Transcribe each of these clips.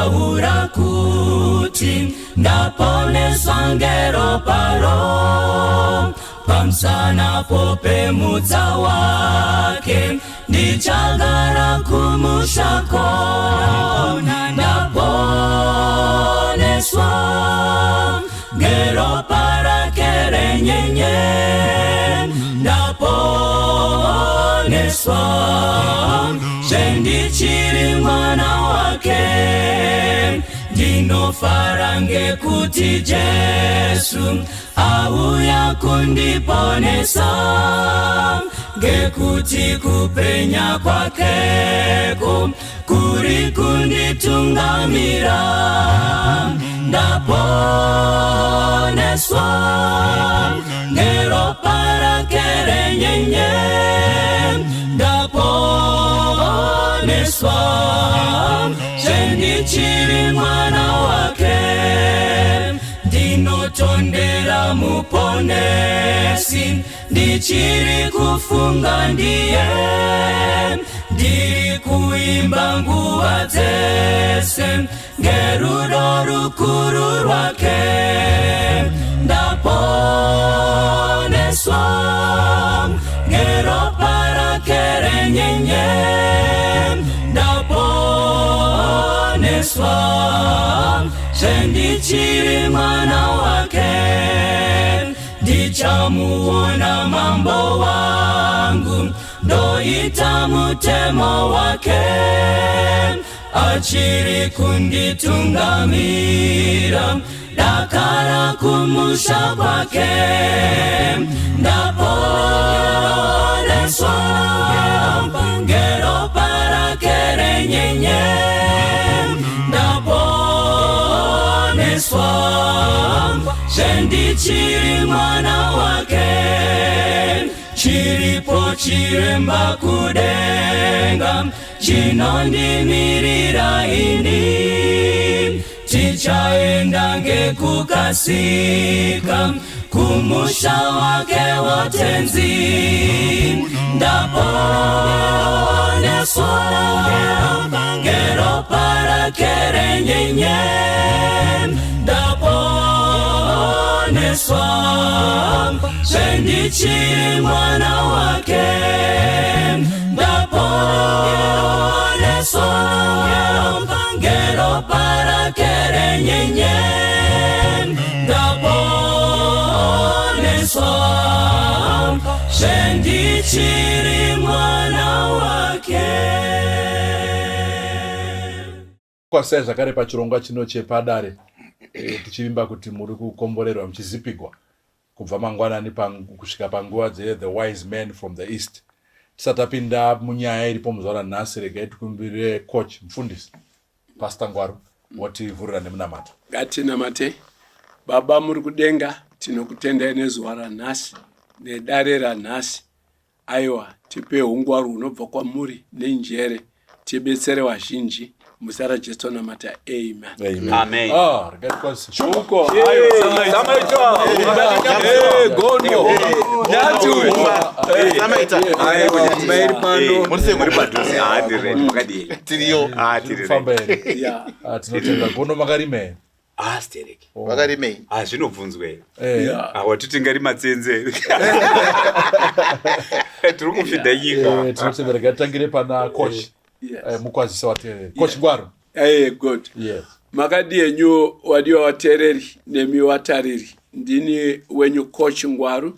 taura kuti ndaponeswa ngeroparo pamsana popemudza wake ndichagara kumushako ndaponeswa ngeropa rake renyenye ndaponeswa sendichiri mwana wake ndinofara ngekuti Jesu auya kundiponesa ngekuti kupenya kwakeko kuri kunditungamira ndaponeswa ngeropa rake renyenye ndaponeswa sendichiri mwana wake ndinotondera muponesi ndichiri kufunga ndiye ndiri kuimba nguva dzese ngerudo rukuru rwake ndaponeswa ngeropa rake renyenye ndaponeswa sendichiri mwana wake ndichamuona mambo wangu ndoita mutemo wake achiri kunditungamira dakara kumusha kwake ndaponeswa ngeropa rake renyenye ndaponeswa sendichiri mwana wake chiripo chiremba kudenga chinondimirira ini tichaenda ngekukasika kumusha wake wotenzi ndaponeswa ngeropa rake renyenye ndaponeswa sendichiri mwana wake ndaponeswa ngeropa rake renyenye ndaponeswa sendichiri mwana wake. Kwasai zvakare pachirongwa chino chepadare tichivimba kuti muri kukomborerwa muchizipigwa kubva mangwanani kusvika panguva the wise men from the east. Tisatapinda munyaya iripo muzuva ranhasi regai tikumbirire coach mufundisi Pastor Ngwaru wotivhurira nemunamato. Ngatinamate. Baba muri kudenga tinokutendai nezuva ranhasi nedare ranhasi. Aiwa tipe ungwaru hunobva kwamuri nenjere tibetsere vazhinji muzita raJesu namata. Amen. Amen. Amen. Regai kwasi. Chuko. Zamaita. Gono. Nyatu. Zamaita. Mairi pano. Muri padhuze adire makadi. Tiriyo. Tiri. Fambeni. Tinotenda gono makarime. Stereke. Vakarime. Zvinobvunzwe. Watitingari matsenze. Tiri kufidha nyika. Tinotenda regai tangire pana coach. Mukwazisa watereri. Coach Ngwaru. Good. Yes. Makadi enyu wadiwa watereri nemi watariri. Ndini wenyu coach Ngwaru.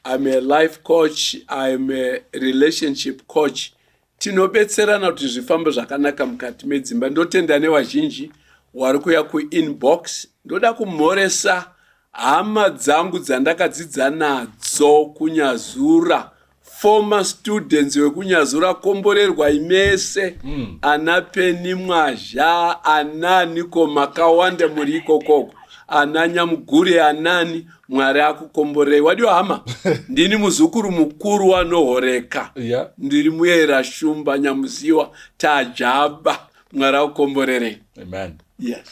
I'm a life coach. I'm a relationship coach. Tinobetserana kuti zvifambo zvakanaka mukati medzimba. Ndotenda nevazhinji wari kuya kuinbox. Ndoda kumhoresa hama dzangu dzandakadzidza nadzo kunyazura. Former students wekunyazura komborerwa imese. Ana Peni Mwazha, ana Niko Makawande muri ikokoko. Ana Nyamugure anani Mwari akukomborei. Wadiwa hama? Ndini muzukuru mukuru wanohoreka. Ndiri muyera shumba Nyamuziwa tajaba Mwari akukomborerei. Amen. Yes.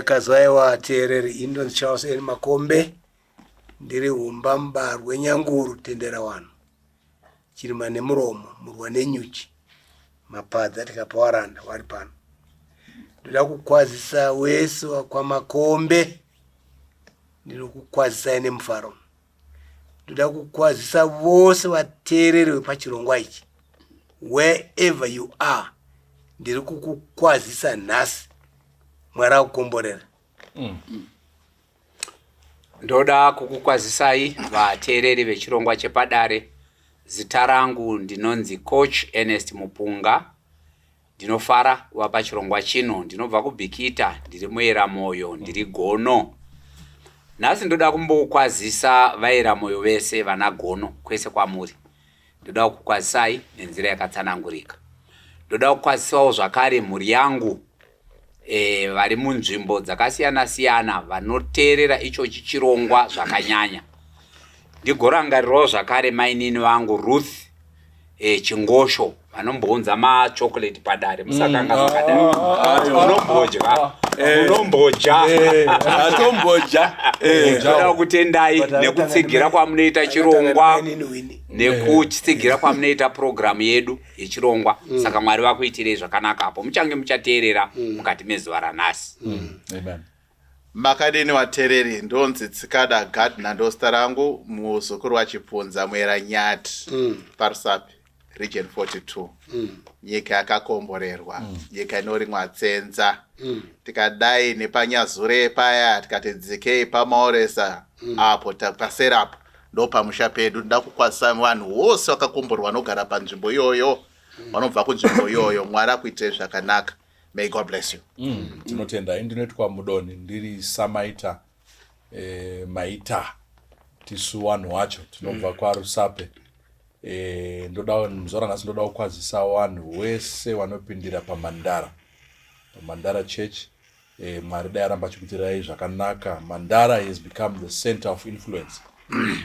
Kazwaiwa tereri Indon Charles N. Makombe. Ndiri umbamba rwenyanguru tendera wanu. Chirima nemuromo, murwa nenyuchi. Mapadza tikapawaranda wari pano. ndoda kukwazisa wese kwa Makombe, ndiri kukwazisa ine mufaro. Ndoda kukwazisa vose vateereri vepachirongwa ichi, wherever you are, ndiri kukukwazisa nhasi. Mwari akukomborera. Ndoda kukukwazisai vateereri vechirongwa chepadare. Zita rangu ndinonzi Coach Ernest Mupunga. Ndinofara wapa chirongwa chino, ndinobva kuBhikita, ndiri muera moyo, ndiri Gono. Nhasi ndoda kumbokwazisa vaera moyo vese vana Gono kwese kwamuri. Ndoda kukwazisai nenzira yakatsanangurika. Ndoda kukwazisawo zvakare mhuri yangu vari munzvimbo dzakasiyana siyana vanoteerera icho chichirongwa zvakanyanya. Ndigorangarirawo zvakare mainini vangu Ruth Chingosho vanombounza machocolate Padare. Musakanga zvakadai. Unombodya. Atomboja. Ndoda kutendai nekutsigira kwamunoita chirongwa, nekutsigira kwamunoita program yedu yechirongwa. Saka Mwari vakuitirei zvakanaka apo. Muchange muchateerera mukati mezuva ranhasi. Amen. Makadini wateereri, ndonzi Tsikada Gardner ndosta rangu, muzukuru wachipunza muera Nyati Parusapi region 42. Nyika yakakomborerwa, nyika inorimwa tsenza. Tikadai nepanyazure paya tikati dzikei pamaoresa apo paserapo ndo pamusha pedu. Ndoda kukwazisa vanhu vose vakakomborwa vanogara panzvimbo iyoyo, vanobva kunzvimbo iyoyo. Mwari akuitirei zvakanaka. May God bless you. Tinotenda. Ndinoitwa Mudoni, ndiri Samaita Maita tisu vanhu wacho tinobva kwaRusape. Ndoda muzora nhasi ndoda kukwazisa vanhu wese vanopindira paMandara Church. Mwari dai aramba achikuitirai zvakanaka. Mandara has become the center of influence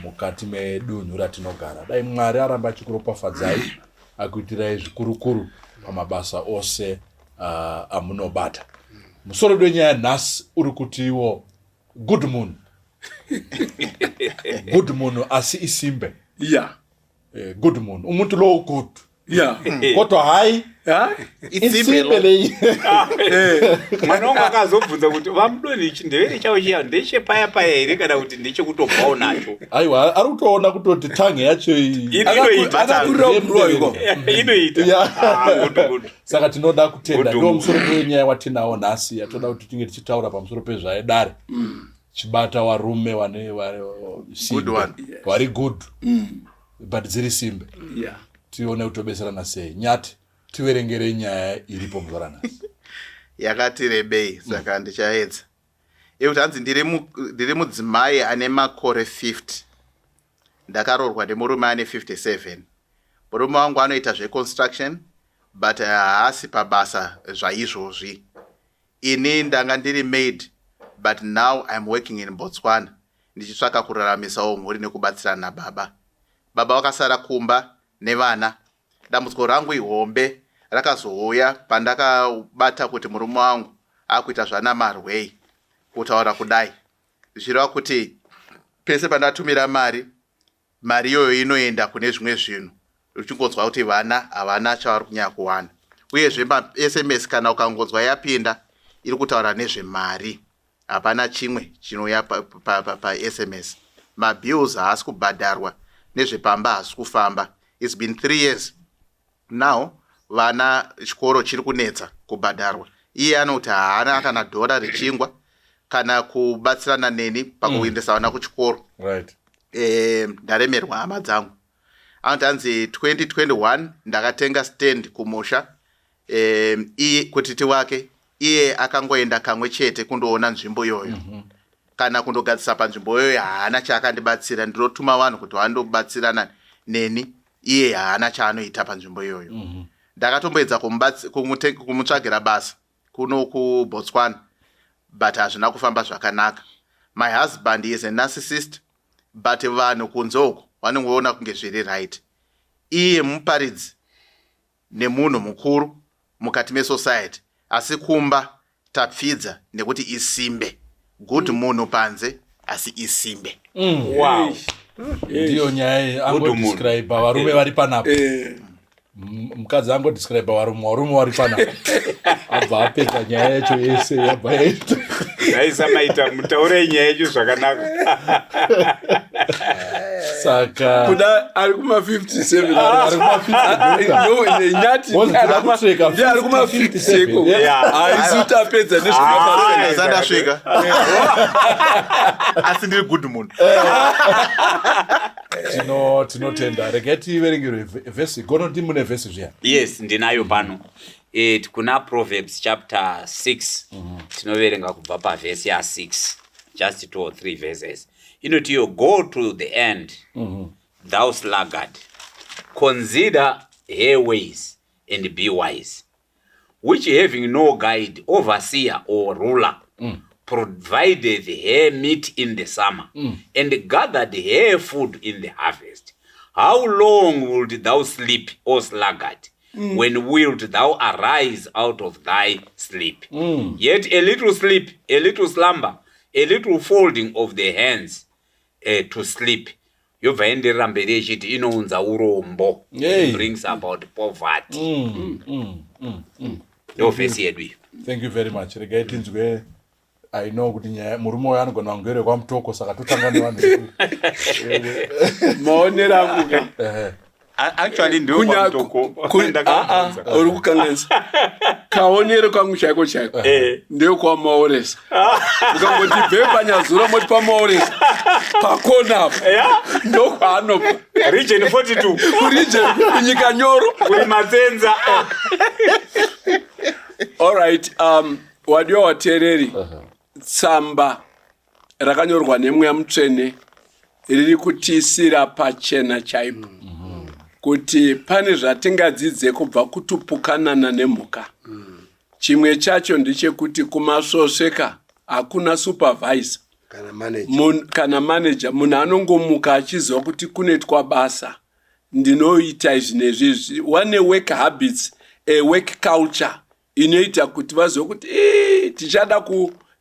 mukati medunhu ratinogara. Dai Mwari aramba achikuropafadzai, akuitirai zvikurukuru pamabasa ose amunobata. Musoro dwenyaya nhasi uri kutiwo good moon. Good moon asi Isimbe. Yeah. Good moon. Umuntu lo good. Yeah. Koto hai. Isimbe lei. Mwanonga akazobvunza kuti vamudoni chindevere chavo chiya ndeche paya paya here kana kuti ndeche kutobvawo nacho. Aiwa, ari kutoona kutoti tange yacho inoita. Saka tinoda kutenda. Ndo musoro wenyaya watinawo nhasi yatoda kuti tinge tichitaura pamusoro pezvaedare. Chibata varume vane simbe. Vari good. But dziri simbe. Yeah. Tione kutobeserana sei. Nyati tiverengere nyaya iripo muzora nhasi. Yakati rebei, saka ndichaedza. Ekuti hanzi ndiri mudzimai ane makore 50. Ndakarorwa nemurume ane 57. Murume wangu anoita zveconstruction, but haasi pabasa zvaizvozvi. Ini ndanga ndiri maid, but now I'm working in Botswana. Ndichitsvaka kuraramisawo mhuri nekubatsirana nababa. Baba wakasara kumba nevana. Dambudziko rangu ihombe rakazouya pandakabata kuti murume wangu akuita zvanamarwei kutaura kudai. Zvireva kuti pese pandatumira mari iyoyo inoenda kune zvimwe zvinhu. Uchingonzwa kuti vana havana chavari kunyanya kuwana. Uyezve ma-SMS kana ukangonzwa yapinda iri kutaura nezvemari. Hapana chimwe chinouya pa-SMS. Mabills haasi kubhadharwa, nezvepamba haasi kufamba. It's been 3 years. Now, vana chikoro chiri kunetsa kubhadharwa. Iye anoti haana kana dhora richingwa kana kubatsirana neni pakuendesa vana kuchikoro. Right. Ndaremerwa hama dzangu. Anoti hanzi 2021 ndakatenga stand kumusha. Iye kutiti wake iye akangoenda kamwe chete kundoona nzvimbo iyoyo. Kana kundogadzisa panzvimbo iyoyo haana chaakandibatsira. Ndinotuma vanhu kuti vandobatsirana neni. Iye haana chaanoita panzvimbo iyoyo. Ndakatomboedza kumutsvagira basa kuno kuBotswana, but hazvina kufamba zvakanaka. My husband is a narcissist, but vanhu kunzoko vanongoona kunge zviri right. Iye muparidzi nemunhu mukuru mukati mesociety, asi kumba tapfidza nekuti Isimbe. Good munhu panze asi Isimbe. Wow. Ndiyo nyaya angodescribe varume vari panapo. Mukadzi angodescribe varume vari panapo. abva apedza nyaya yacho yese yabva yaita aisamaita mutaure nyaya yacho zvakanaka. saka kuda ari kuma 57 ari kuma 50 nyati ari kuma 57 aisi utapedza Sandasvika. Asi ndiri good moon. tinotenda regai tiverengero vhesi gonoti mune vhesi zviya. Yes, ndinayo pano. Kuna Proverbs chapter 6 tinoverenga kubva pavhesi ya6 just 2 or 3 verses. Inoti yo go to the end, thou sluggard, consider her ways and be wise, which having no guide, overseer or ruler, provided her meat in the summer, and gathered her food in the harvest. How long wilt thou sleep, O sluggard? When wilt thou arise out of thy sleep? Yet a little sleep, a little slumber, a little folding of the hands to sleep. Yobva enderera mberi echiti inounza urombo. It brings about poverty. Ndo vhesi yedu iyi. Thank you very much. Regai tinzwe I know kuti murume uyo anogona kungere kwamutoko saka totanga nevanhu. maonero angu Actually ndio kwa mtoko. Uri kukanganisa. Kaonero kangu chaiko chaiko. Ndio kwa maoresa. Ukangoti bhepa nyazura moti pa maoresa. Pakona. Ndio kwa anopa. Region 42. Region nyika nyoro. Kuri Mazenza. All right, wadio watereri. Tsamba rakanyorwa nemweya mutsvene riri kutisira pachena chaipo. Kuti pane zvatingadzidze kubva kutupukanana nemhuka. Chimwe chacho ndechekuti kumasvosveka hakuna supervisor kana manager. Munhu anongomuka achiziva kuti kunoitwa basa. Ndinoita izvi nezvizvi. One work habits, a work culture inoita kuti vazive kuti tichada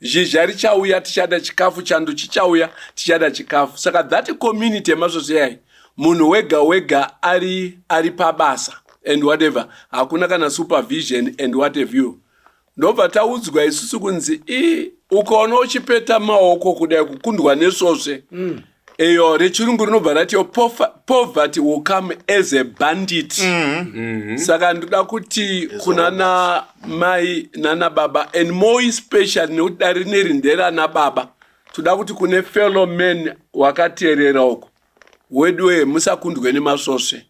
zhizha richauya, tichada chikafu, chando chichauya, tichada chikafu. Saka that community yemasvosveka munhu wega wega ari pabasa and whatever, hakuna kana supervision and whatever you. Ndobva taudzwa isusu kunzi ukaona uchipeta maoko kudai kukundwa nesvosve eyo rechirungu rinobva rati poverty will come as a bandit. Saka ndoda kuti kunana mai nana baba and more especially nekuti dari nerindera na baba toda kuti kune fellow men wakateerera uko wedwe musakundwe nemasvosve.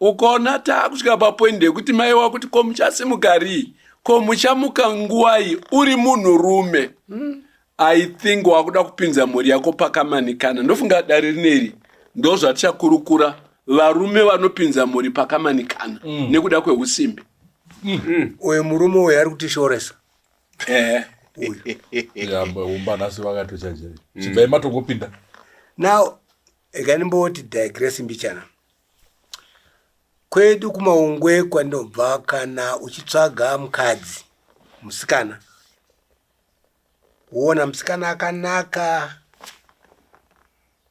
Ukaona takusvika papoint yekuti mai wakuti ko muchasimukari ko muchamuka nguwai uri munhurume, I think wakuda kupinza mhuri yako pakamanikana. Ndofunga dari rineri ndo zvatichakurukura varume vanopinza mhuri pakamanikana nekuda kweusimbe. Uyu murume uyu ari kutishoresa. Umba nasi vakatochajeri. Chibva imatongopinda. Now ekanimboti digress mbichana. Kwedu kumaungwe kwandobva kana uchitsvaga mukadzi musikana. Uona musikana akanaka.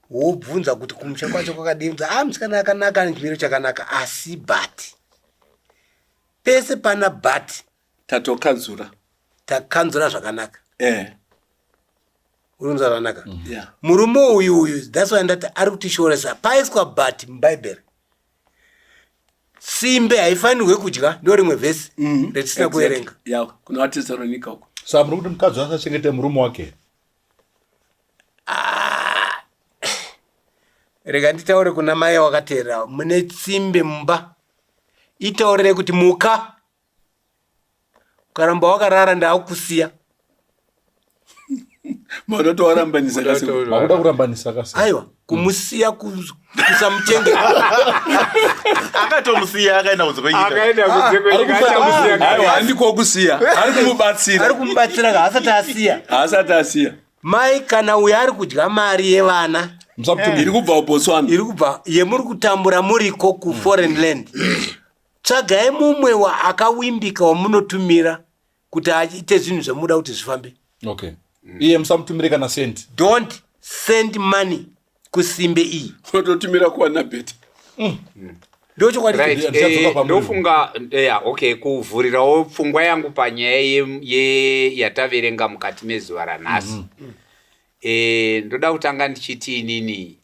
Wobvunza kuti kumusha kwacho kwakadini. Musikana akanaka nechimiro chakanaka asi but. Pese pana but. Tatokanzura. Takanzura zvakanaka. Urunza zvakanaka. Murume uyu that's why ndati ari kutishoresa paiswa but muBhayibheri. Simbe haifanirwe kudya ndo rimwe vhesi retisina kuerenga. Kuna vaTesalonika uko. Saka muri kuti mukadzi asachengete murume wake. Rega nditaure kuna mai wakateera mune simbe mumba. Itaurire kuti muka ukaramba wakarara ndaakusiya. Maroto warambanisa kasi. Makuda kurambanisa kasi. Aiwa, kumusiya kusamuchenge. Akatomusiya akaenda kuzokwenyika. Aiwa, handiko kusiya. Ari kumubatsira. Ari kumubatsira ka asati asiya. Mai kana uyu ari kudya mari yevana. Iri kubva kuBotswana. Iri kubva yemuri kutambura muriko ku foreign land. Tsvagai mumwe akawimbika wamunotumira kuti aite zvinhu zvamuda kuti zvifambe. Okay. Iye musamutumire kana send. Don't send money kusimbe iyi. Unototumira kuwana beti. ndofunga okay kuvhurirawo pfungwa yangu panyaya yataverenga mukati mezuva ranhasi. Ndoda kutanga ndichiti inini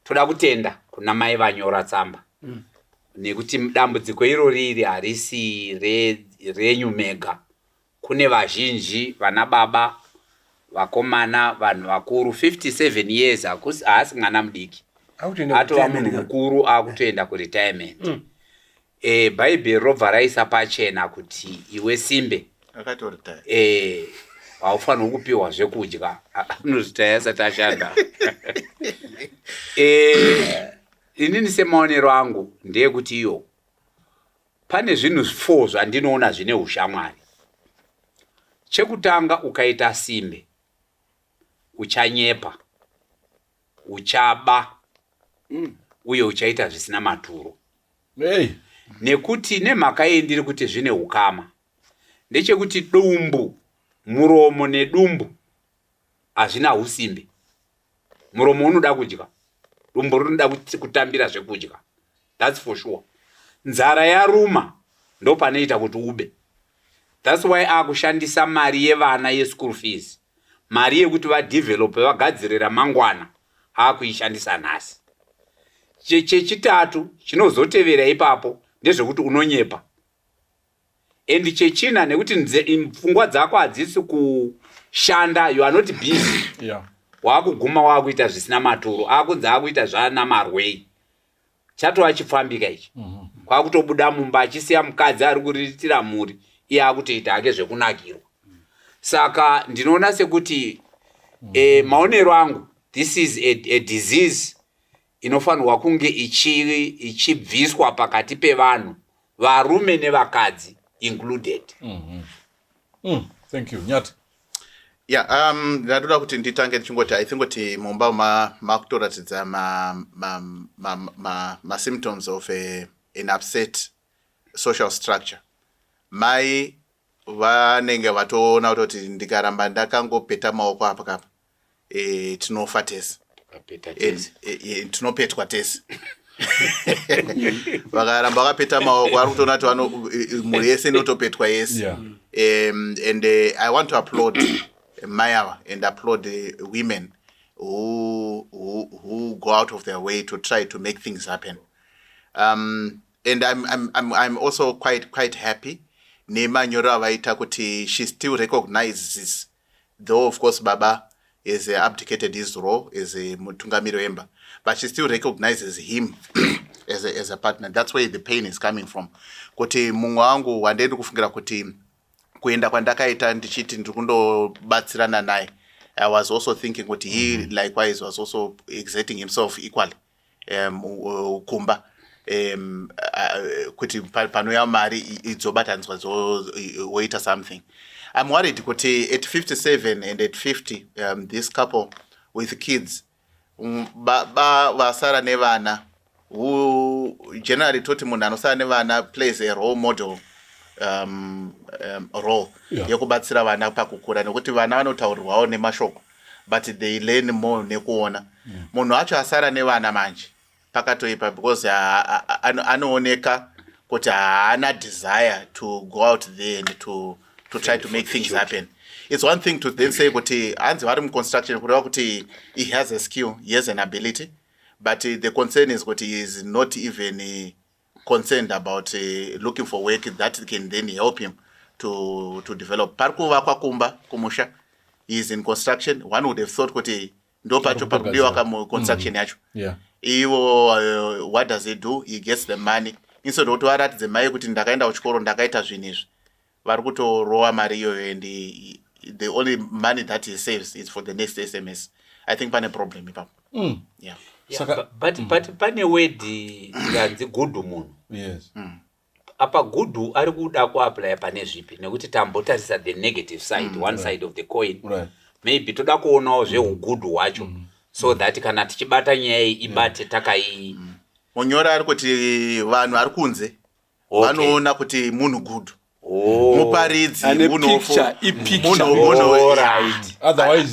toda kutenda kuna mai vanyora tsamba nekuti dambudziko irori harisi renyu mega. Kune vazhinji vana baba vakomana vanhu vakuru 57 years haasi mwana mudiki atova munhu mukuru akutoenda kuretirement. Bhaibheri robva raisa pachena kuti iwe Simbe haufanirwi kupiwa zvekudya anozvita yasati ashanda. Inini semaonero angu ndeyekuti iyo pane zvinhu 4 zvandinoona zvine ushamwari. Chekutanga, ukaita Simbe uchanyepa, uchaba, uye uchaita zvisina maturo. Nekuti nemhaka yendiri kuti zvine ukama ndechekuti dumbu, muromo nedumbu hazvina usimbe. Muromo unoda kudya, dumbu rinoda kutambira zvekudya, that's for sure. Nzara yaruma ndo panoita kuti ube. That's why akushandisa mari yevana yeschool fees, mari yekuti vadevelope vagadzirira mangwana akuishandisa nhasi. Chechitatu chinozotevera ipapo ndezvekuti unonyepa. And chechina nekuti pfungwa dzako hadzisi kushanda, you are not busy. Wakuguma wakuita zvisina maturo, akunzi akuita zvana marwei. Chatova chifambika ichi. Kwakutobuda mumba achisiya mukadzi ari kuriritira mhuri, iye akutoita hake zvekunakirwa. Saka ndinoona sekuti maonero angu, this is a disease inofanirwa kunge ichibviswa pakati pevanhu, varume nevakadzi included. Thank you. Nyati. Ndatoda kuti nditange ndichingoti I think kuti mumba makutoratidza ma symptoms of an upset social structure. Mai vanenge vatoona kuti ndikaramba ndakangopeta maoko apa kapa tinofa tese. Tinopetwa tese. Vakaramba vakapeta maoko ari kutoona kuti mhuri yese inotopetwa yese. And I want to applaud Maya and applaud women who go out of their way to try to make things happen. And I'm also quite happy. Nema nyora vaita kuti she still recognizes, though of course Baba is abdicated his role as a mutungamiri wemba, but she still recognizes him as a partner. That's where the pain is coming from. Kuti mungu wangu wandendi kufungira kuti kuenda kwandakaita ndichiti ndikundobatsirana naye, I was also thinking kuti he likewise was also exerting himself equally kumba kuti panoya mari idzobatanzwa woita something. I'm worried kuti at 57 and at 50 this couple with kids vasara nevana, who generally toti munhu anosara nevana plays a role model role yekubatsira vana pakukura, nekuti vana vanotaurirwawo nemashoko but they learn more nekuona. Munhu acho asara nevana manje pakatoipa because anooneka kuti haana desire to go out there and to try to make things happen. It's one thing to then say kuti anzi vari muconstruction kureva kuti he has a skill, he has an ability, but the concern is kuti he is not even concerned about looking for work that can then help him to develop. Parikuva kwa kumba kumusha, he is in construction. One would have thought kuti ndo pacho pakudiwa kama construction yacho. Iwo what does he do? He gets the money. Instead of varatidze mai kuti ndakaenda kuchikoro ndakaita zvinizvi, vari kutorowa mari iyoyo, and the only money that he saves is for the next SMS. I think pane problem ipapo. But pane word yanzi gudu munhu. Yes. Apa gudu ari kuda kuapply pane zvipi, nekuti tambotarisa the negative side, one side of the coin. Maybe toda kuonawo zveugudu hwacho, so that kana tichibata nyaya ibate takai. Munyora ari kuti vanhu vari kunze vanoona kuti munhu gudu. Muparidzi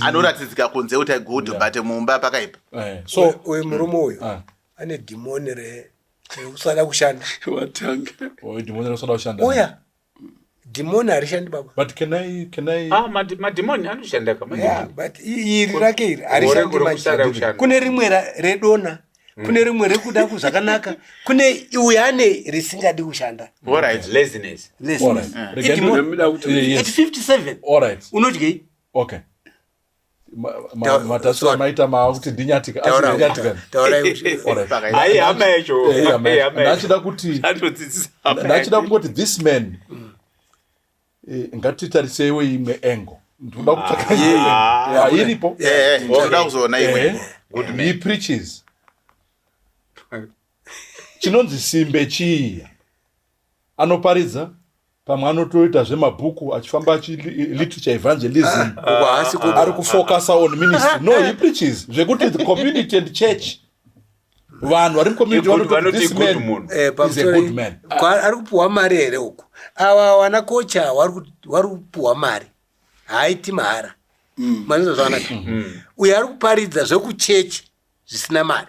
anoratidzika kunze kuti good but mumba pakaipa. So we murume uyu ane demoni usada kushanda watanga demoni kusada kushanda oya demoni arishandi baba but can I mademoni anoshanda yeah, but iri rake iri arishandi manje kune rimwe redona kune rimwe rekuda kuzvakanaka kune uyane risingadi kushanda Alright. laziness Alright. at 57 Alright. unodyei Okay. Matasuwa maita kuti ndinyatika. ai hama yacho Ndachida kuti kungoti this man ngatitariseiwo imwe engo. Ndoda kutsvaka iripo. Ndoda kuzoona imwe. He preaches. Chinonzi Isimbe chiya. Anoparidza pamwe anotoita zvemabhuku achifamba literature evangelism ari kufocus on ministry. No, he preaches zvekuti the community and church vanhu vari community vanoti this man is a good man. Ari kupuwa mari here uku ava wana kocha vari kupuwa mari haiti mahara manizvo zvakanaka uyo ari kuparidza zvekuchechi zvisina mari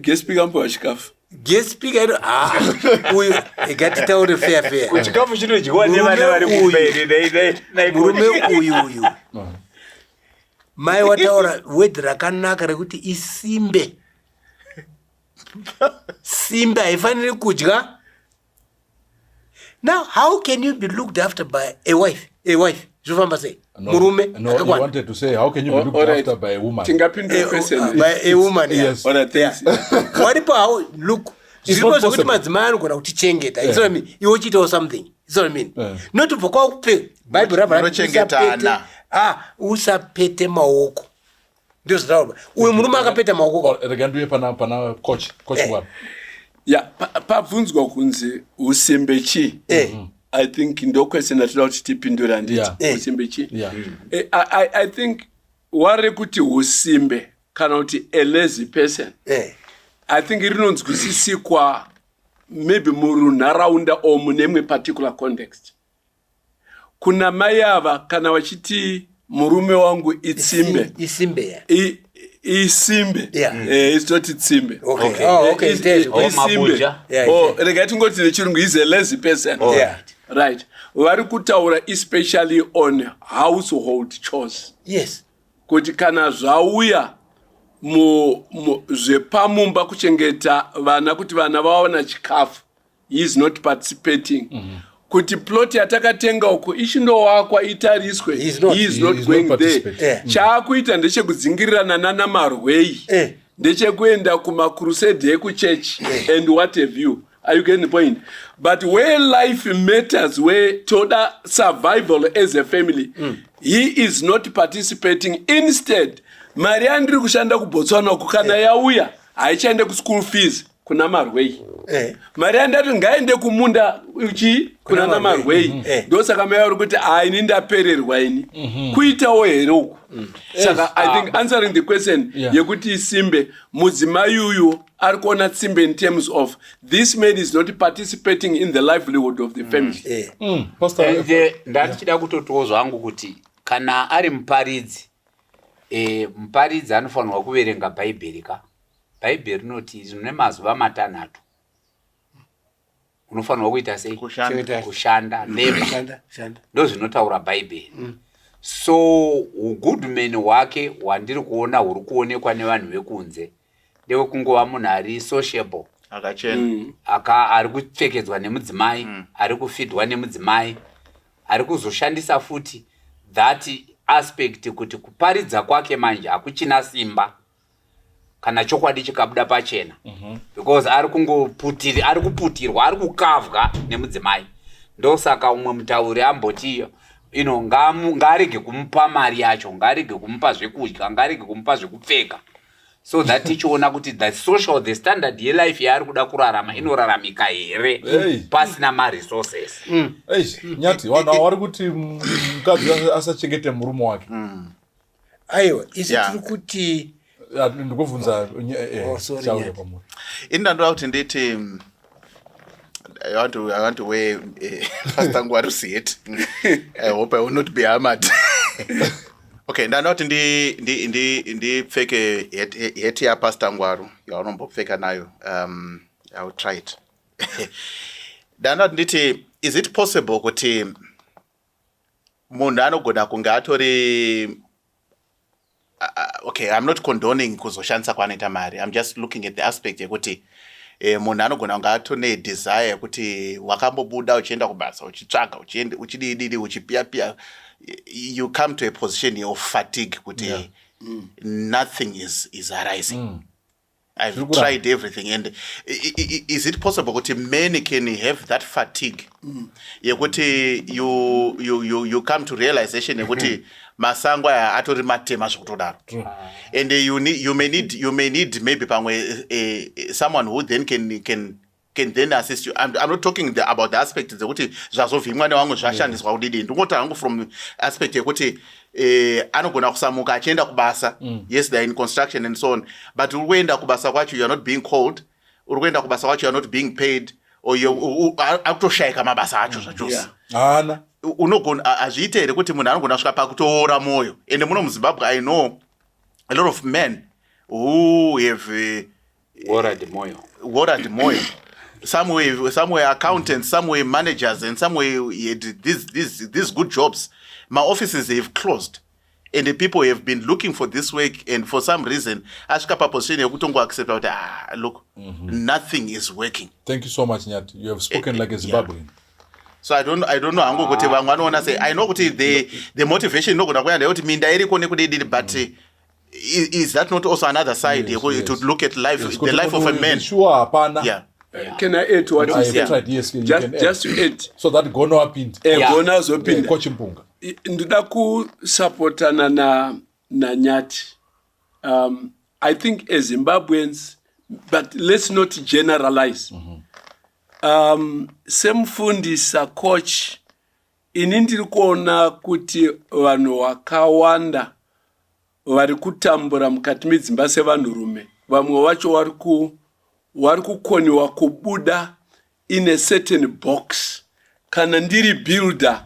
guest speaker mbo wachikafu guest speaker uyu ikatitaure fair kuchikafu chinodyiwa nevana vari kumberi murume uyu mai wataura wedhi rakanaka rekuti isimbe simbe haifaniri kudya. Now how can you be looked after by a wife zvofamba sei murume you wanted to say how can you be looked after by a woman tingapindura question by a woman yes waripo how look zviripo zvekuti madzimai anogona kutichengeta it's what I mean iwe uchitawo something it's what I mean not kubva kwakupe bible rabva usapete maoko ndio zvataurwa uyu murume akapeta maoko rega ndiye pana coach wapo pabvunzwa kunzi usimbe chi I think ndo question atoda kuti tipindura nditi usimbe chi I think wari kuti usimbe kana kuti a lazy person I think rinonzwisisikwa maybe murunharaunda or munemwe particular context. Kuna mai ava kana vachiti murume wangu Isimbe Isimbe it's not Isimbe Isimbe rega tingoti nechirungu is a lazy person right vari kutaura especially on household chores kuti kana zvauya zvepamumba kuchengeta vana kuti vana vaona chikafu he is not participating kuti plot yatakatenga uko ichindowakwa itariswe he is not going there chaakuita ndechekudzingirirana nana marwei ndechekuenda kumakrusade ekuchurch and what have you are you getting the point but where life matters where toda survival as a family he is not participating instead mari andiri kushanda kuBotswana uko kana yauya haichaende kuschool fees kuna marwei mari andati ngaende kumunda kuna namarwei ndosaka mai vari kuti aini ndapererwa ini kuitawo here uku saka I think answering the question yekuti Isimbe mudzimai uyu ari kuona tsimbe in terms of this man is not participating in the livelihood of the family ndatichida kutotiwo zvangu kuti kana ari muparidzi muparidzi anofanirwa kuverenga bhaibheri ka bhaibheri rinoti zvine mazuva matanhatu unofanirwa kuita sei kushanda labor ndo zvinotaura bhaibheri so ugoodman hwake hwandiri kuona huri kuonekwa nevanhu vekunze ndewekungova munhu ari sociable ari kupfekedzwa nemudzimai ari kufidwa nemudzimai ari kuzoshandisa futi that aspect kuti kuparidza kwake manje hakuchina simba kana chokwadi chikabuda pachena because ari kuputirwa ari kukavwa nemudzimai ndosaka umwe mutauri amboti ngarege kumupa mari yacho ngarege kumupa zvekudya ngarege kumupa zvekupfeka so that tichiona kuti the standard yelife yaari kuda kurarama inoraramika here pasina maresources nyati vanhu vari kuti mukadzi asachengete murume wake aiwa isi tiri kuti ndikubvunza chaure pamuri indandoda kuti nditi I want to wear Pastor Ngwaru see it. I hope I will not be hammered. Okay, ndandoda kuti ndipfeke heti ya Pastor Ngwaru yaunombopfeka nayo I'll try it. Dana nditi, is it possible kuti munhu anogona kunge atori okay, I'm not condoning kuzoshandisa kwanoita mari. I'm just looking at the aspect yekuti munhu anogona kunge atone desire yekuti wakambobuda uchienda kubasa uchitsvaga uchidididi uchipiyapia, you come to a position of fatigue kuti nothing is arising. I've tried everything, and is it possible that men can have that fatigue? Yekuti you come to realization yekuti masango atori matema zvekutodaro, and you may need maybe someone who then can then assist you. I'm not talking about the aspect zekuti zvazovhimwa nevamwe zvashandiswa kudidi, ndingoti hangu from aspect yekuti anogona kusamuka achienda kubasa, yes, they're in construction and so on, but urikuenda kubasa kwacho you're not being called, urikuenda kubasa kwacho you're not being paid, or akutoshayika mabasa acho zvachose. Unogona azviite here kuti munhu anogona kusvika pakutoora moyo. And muno muZimbabwe I know a lot of men who have worried moyo. Some were accountants, some were managers, and some were these good jobs. My offices have closed, and the people have been looking for this work, and for some reason, look, nothing is working. Thank you so much, Nyat. You have spoken like a Zimbabwean. So I don't know. I know the motivation. But is that not also another side? Yes. To look at life, the life of a man. Yeah. Can I add to what you said? Yes, just to add. So that gono apinda. Gono zopinda. Coach Mpunga. Ndoda kusupportana na Nyati. I think as Zimbabweans, but let's not generalize. Semfundisa coach, inindiri kuona kuti vanhu vakawanda vari kutambura mukati medzimba sevanhurume. Vamwe vacho vari kukoniwa kubuda in a certain box. Kana ndiri builder,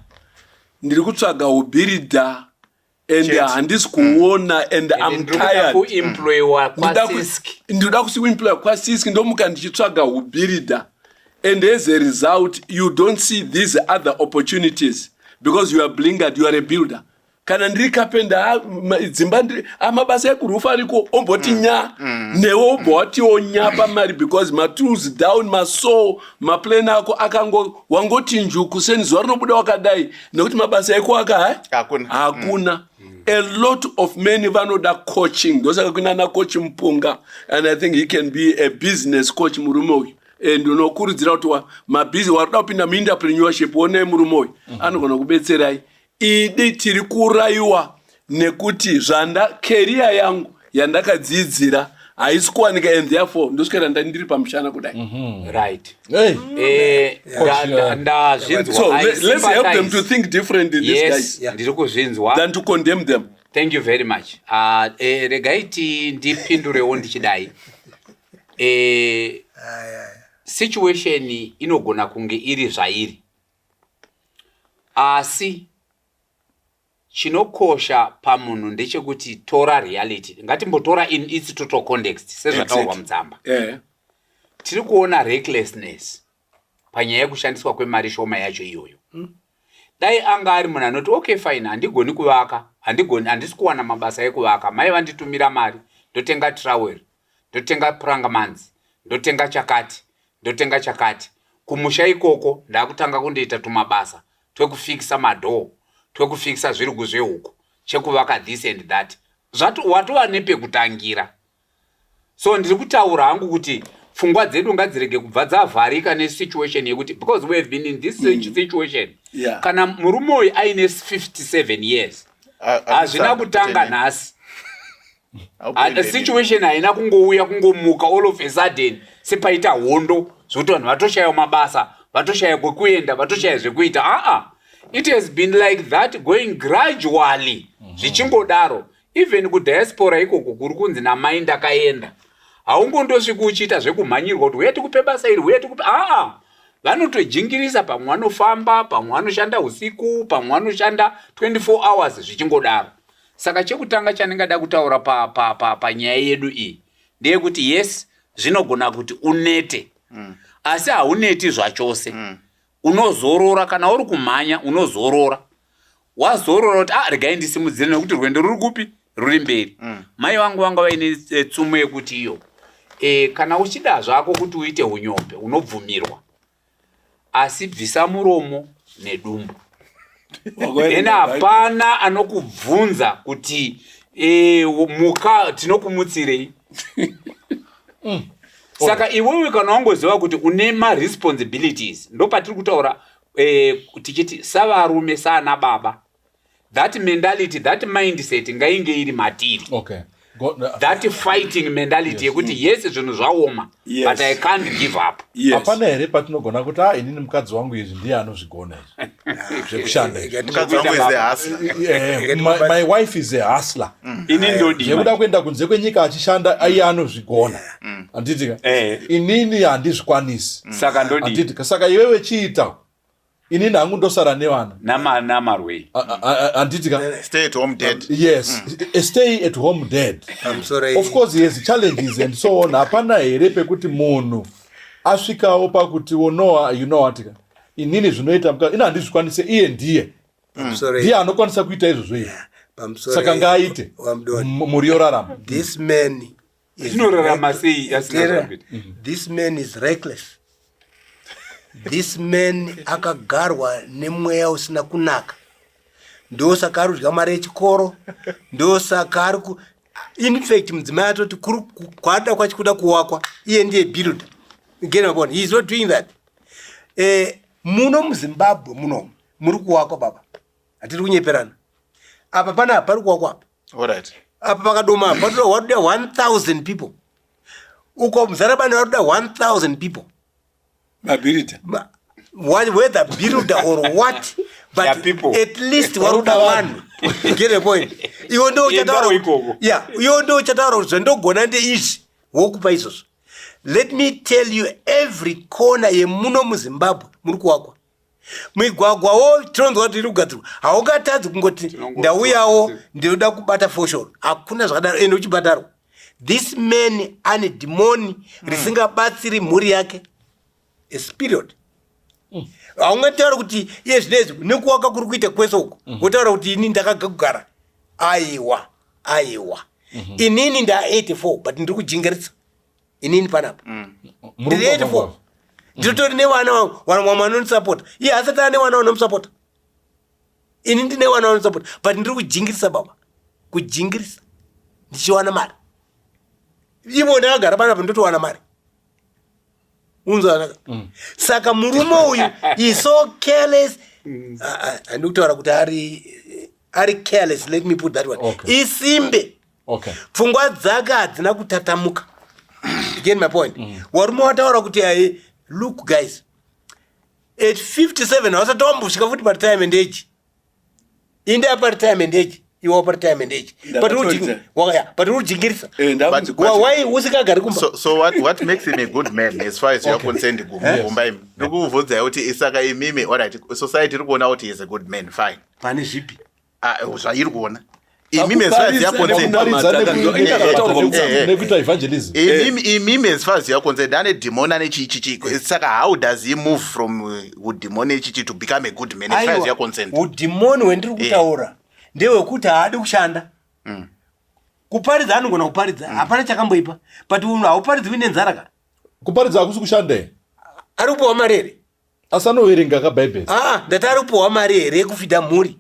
ndiri kutsvaga ubuilder, and handisi kuona, and I'm tired. Ndoda kuemploya kwaSiski, ndomuka ndichitsvaga ubuilder. And as a result, you don't see these other opportunities because you are blinkered, you are a builder. Kana ndiri kapenda dzimba amabasa ekurufa ariko omboti nya newo boti onya pamari because my tools down, my saw, my plane ako akango wangoti njuku seni zuwa rinobuda wakadai nekuti mabasa eko hakuna. A lot of men vanoda coaching. Ndosaka kunana coach Mpunga, and I think he can be a business coach murume uyu. And unokurudzira kuti mabhizi warida kupinda muentrepreneurship one murume uyu anogona kubetserai. Idi tiri kuraiwa nekuti career yangu yandakadzidzira haisi kuwanika, and therefore ndoswera ndiri pamushana kudai. Right. So let's help them to think differently, these guys, than to condemn them. Thank you very much. Regaiti ndipindurewo ndichidai. Situation inogona kunge iri zvairi. Asi chinokosha pamunhu ndechekuti tora reality. Ngatimbotora in its total context sezvataurwa mutsamba. Tiri kuona recklessness panyaya yekushandiswa kwemari shoma yacho iyoyo. Dai anga ari munhu anoti okay fine, handigoni kuvaka, handisi kuwana mabasa ekuvaka, mai vanditumira mari, ndotenga trowel, ndotenga prangamanzi, ndotenga chakati. Kumusha ikoko ndakutanga kundoita tumabasa twekufikisa madhoo, twekufikisa zvirugu zvehuku, chekuvaka this and that. Watova nepekutangira. So ndiri kutaura hangu kuti pfungwa dzedu ngadzirege kubva dzavharika nesituation yekuti because we have been in this situation. Kana murume uyu aine 57 years hazvina kutanga nhasi. Situation haina kungouya kungomuka all of a sudden sepaita hondo zvokuti vanhu vatoshaya mabasa, vatoshaya kwekuenda, vatoshaya zvekuita. It has been like that going gradually. Zvichingodaro even kudiaspora ikoko kuri kunzi namai ndakaenda, haungondosvika uchiita zvekumhanyirwa kuti uye tikupe basa iri, uye tikupe vanotojingirisa, pamwe vanofamba, pamwe vanoshanda usiku, pamwe vanoshanda 24 hours zvichingodaro. Saka chekutanga chaningada kutaura panyaya yedu iyi ndeyekuti yes, zvinogona kuti unete asi hauneti zvachose. Unozorora kana uri kumhanya unozorora. Wazorora kuti regai ndisimudzire nekuti rwendo ruri kupi ruri mberi. Mai vangu vanga vaine tsumo yekuti iyo kana uchida zvako kuti uite unyombe unobvumirwa, asi bvisa muromo nedumbu. Ena hapana anokubvunza kuti muka tinokumutsirei. Saka iwewe kana wangoziva kuti une ma-responsibilities, ndo patiri kutaura tichiti savarume sana baba. That mentality, that mindset ngainge iri matiri. Okay. That fighting mentality yekuti yes zvinhu zvaoma, but I can't give up. Hapana here patinogona kuti inini mukadzi wangu izvi ndiye anozvigona izvi zvekushanda. Mukadzi wangu is a hustler. My wife is a hustler. Ini ndodi zvekuda kuenda kunze kwenyika achishanda aiye anozvigona. Anditika inini handizvikwanisi. Saka ndodi. Anditika saka iwewe chiita. Inini hangu ndosara nevana. Namarwei. Anditika stay at home dad. Yes, stay at home dad. I'm sorry. Of course he has challenges and so on. Hapana here pekuti munhu asvikawo pakuti you know what, inini zvinoita muka ina handizvikwanise iye ndiye. I'm sorry. Ndiye anokwanisa kuita izvo zvo. I'm sorry. Saka ngaaite. Muri yorarama. This man is This man is reckless. This man akagarwa nemweya usina kunaka. Ndo saka arudya mari yechikoro, ndo saka ari in fact mudzimai atoti kwada kwachikuda kuwakwa iye ndiye builder. Get my point. He is not doing that. Muno muZimbabwe muno muri kuwakwa baba. Atiri kunyeperana. Apa pana pari kuwakwa apa. Alright. Apa pakadoma patira waruda 1000 people. Uko muzarabani waruda 1000 people. Mabilita. Whether builder or what, but at least waruda one. Get the point. You know chataro. Yeah, you know chataro zendo gonande is wokupa isos. Let me tell you, every corner ye muno muZimbabwe muri kuwakwa. Migwagwa wo tronzo wati rugatu. Haukatadzi kungoti ndauyawo ndinoda kubata foshoro. Hakuna zvakadaro ende uchibataro. This man ane demoni risingabatsiri mhuri yake. A spirit. Haungataura kuti iye zvinezvi nekuwaka kuri kuita kwese uko. Wotaura kuti inini ndakagara. Aiwa. Inini nda 84 but ndiri kujingiritsa. Inini panapa. Ndiri 84. Ndiritori nevana vanondisapota. Iye asati ane vana vanomusapota. Ini ndine vana vanomusapota. But ndiri kujingirisa baba. Kujingirisa. Ndichiwana mari. Ivo ndakagara panapa ndotowana mari. Unzana. Saka murume uyu is so careless. Andikutaura kuti ari careless, let me put that one. Okay. Isimbe. Okay. Pfungwa dzake hadzina kutatamuka. Get my point. Warume wataura kuti look guys, at 57 hausatombosvika futi paretirement age. Inde paretirement age, iwe paretirement age. But urujingirisa. Why usikagari kumba? So what makes him a good man as far as you are concerned? Ndokuvudza kuti isaka imimi, alright, society iri kuona kuti he is a good man, fine. Pane zvipi? Zvairi kuona. Imimi as far as you are concerned. Nekuita evangelism. Imimi as far as you are concerned, ane demon ane chichi. Saka how does he move from demon chichi to become a good man as far as you are concerned? Demon wendiri kutaura ndewekuti haadi kushanda. Kuparidza anogona kuparidza, hapana chakamboipa. But hauparidzi uine nzara ka. Kuparidza hakusi kushanda. Ari kupuwa mari here. Asanoverenga kaBhaibheri. Ndati ari kupuwa mari here yekufidha mhuri.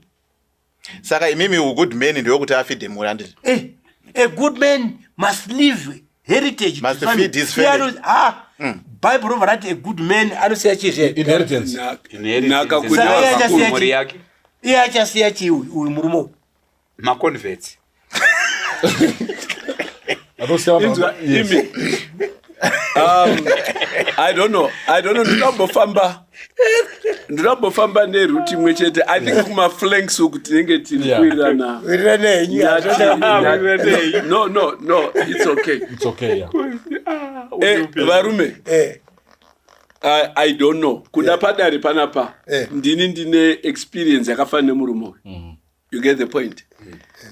Saka imimi good man ndokuti afide mhuri anditi. A good man must leave heritage. Must feed his family. Bible over that a good man anosiya chizhe. Inheritance. Naka kunywa mhuri yake. Iye achasiya chi uyu murume. Maconverts. I don't know. Ndinambofamba neruti imwe chete. I think kuma flanks uku tinenge tirikwirana. No, it's okay. It's okay, yeah. Varume. I don't know. Kuda Padare panapa. Ndine experience yakafana nemurume. You get the point?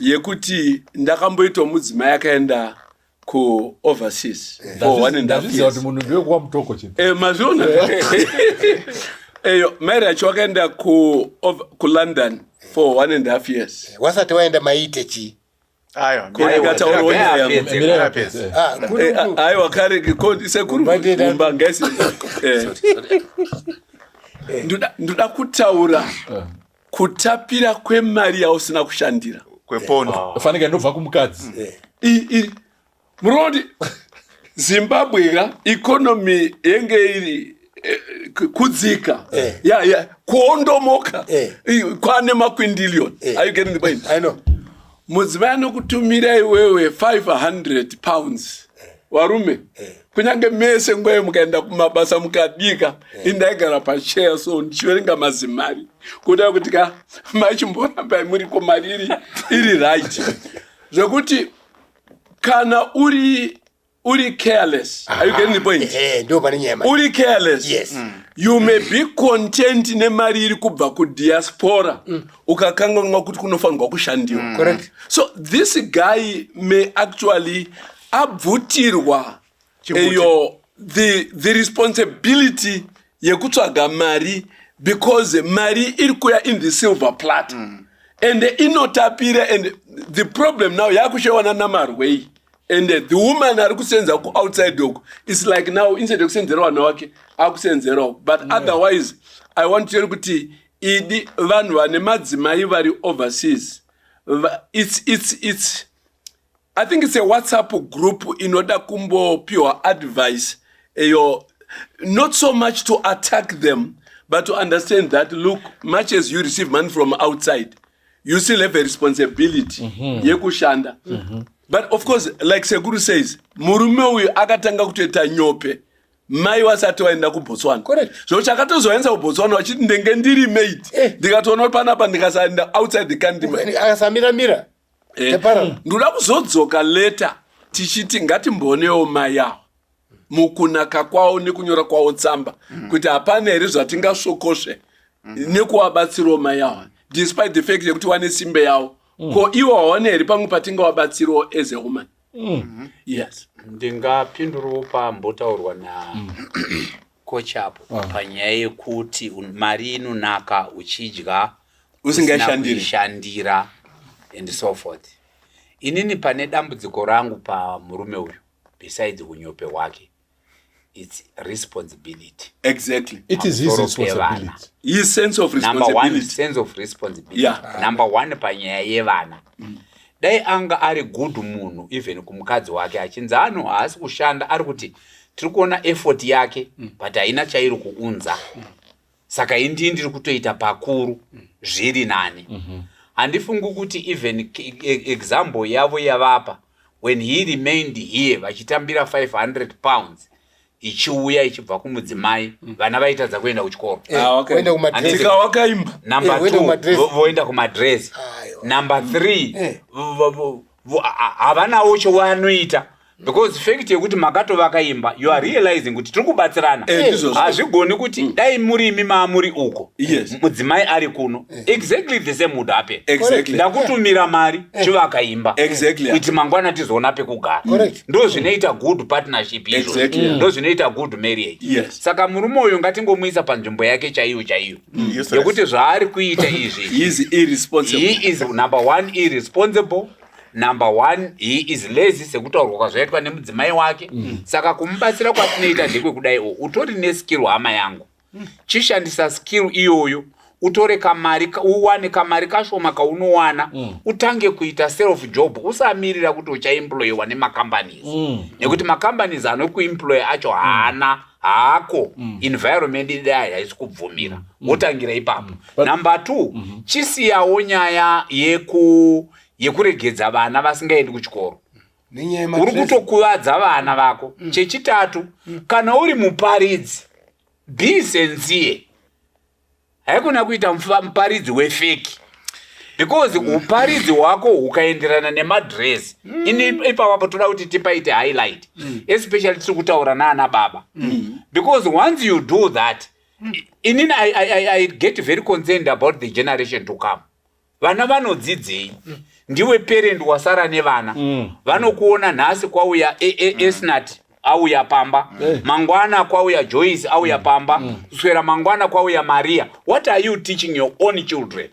Yekuti ndakamboita mudzimai akaenda ku overseas for 1.5 years. Munhu ndiwe kuwa mutoko chete. Mazona. Marriage wakaenda ku London for 1.5 years. Wasati waenda maite chi. Ayo, wakare kodi sekuru mbangesi. Ndoda kutaura kutapira kwemari yausina kushandira kwepondo fanike ndobva kumukadzi. Murodi Zimbabwe economy yenge iri kudzika kuondomoka kwane makwindillion. Are you getting the point? I know. Mudzimano kutumira iwewe 500 pounds warume kunyange mese ngwe mukaenda kumabasa mukadika indaigara pachair so ndichiverenga mazimari kuda kuti ka machimboramba muri komariri iri right zvekuti kana uri careless. Are you getting the point? Ndo pane nyama. Uri careless. Yes. You may be content nemari iri kubva ku diaspora ukakanganwa kuti kunofanirwa kushandiwa. Correct. So this guy may actually abvutirwa the responsibility yekutsvaga mari because mari iri kuya in the silver platter and inotapira and the problem now yakushewana namarwei and the woman ari kusenza ku outside dog is like now instead of kusenzera vana vake akusenzera but otherwise I want to kuti idi vanhu vane madzimai vari overseas it's I think it's a WhatsApp group inoda kumbopiwa advice not so much to attack them but to understand that look, much as you receive money from outside you still have a responsibility yekushanda. But of course like Seguru says murume uyu akatanga kutoita nyope mai wasati waenda kuBotswana. So chakatozoenza kuBotswana wachiti ndenge ndiri maid ndikatoona panapa ndikasaenda outside the country akasamira ndoda kuzodzoka later tichiti ngatimbonewo mai yawo mukunaka kwawo nekunyora kwawo tsamba kuti hapana here zvatingasvokosve nekuvabatsirawo mai yawo despite the fact yekuti wane simbe yawo ko iwo hawana here pamwe patingawabatsirawo as a woman. Yes. Ndingapindurawo pambotaurwa na kochapo panyaya yekuti mari inonaka uchidya usingaishandira and so forth. Inini pane dambudziko rangu pamurume uyu besides unyope wake it's responsibility. Exactly. It is his responsibility. His sense of responsibility. Number one, sense of responsibility. Yeah. Number one panyaya yevana. Dai anga ari good munhu even kumukadzi wake achinza ano haasi kushanda ari kuti tiri kuona effort yake but haina chairi kuunza saka indii ndiri kutoita pakuru zviri nani. Handifungu kuti even example yavo yavapa when he remained here vachitambira 500 pounds ichiuya ichibva kumudzimai vana vaitadza kuenda kuchikoro. Andika wakaimba. Number 2 voenda kumadress. Number 3 havanawo chovanoita because fact yekuti makato vakaimba you are realizing kuti tiri kubatsirana hazvigoni kuti dai murimi maamuri uko mudzimai ari kuno exactly the same would happen. Ndakutumira mari chivakaimba kuti mangwana tizoona pekugara. Ndo zvinoita good partnership izvo. Ndo zvinoita good marriage. Saka murume uyu ngatingomuisa panzvimbo yake chaiyo yekuti zvaari kuita izvi he is number 1 irresponsible. Number 1 he is lazy sekutaurwa kwazvaitwa nemudzimai wake. Saka kumubatsira kwatinoita ndekwekudai utori neskill hama yangu chishandisa skill iyoyo utore kamari uwane kamari kashoma kaunowana utange kuita self job usamirira kuti uchaemployiwa nemacompanies nekuti macompanies anokuemploy acho haana haako environment idai haisi kubvumira wotangira ipapo. Number 2 chisiyawo nyaya yekuregedza vana vasingaendi kuchikoro uri kutokuvadza vana vako. Chechitatu kana uri muparidzi be sincere haikuna kuita muparidzi wefeki because uparidzi hwako hukaenderana nemadress ipapo toda kuti tipaite highlight especially tiri kutaura naana baba because once you do that inini I get very concerned about the generation to come vana vanodzidzei ndiwe parent wasara nevana vanokuona nhasi kwauya esnat auya pamba mangwana kwauya Joyce auya pamba kuswera mangwana kwauya Maria. What are you teaching your own children?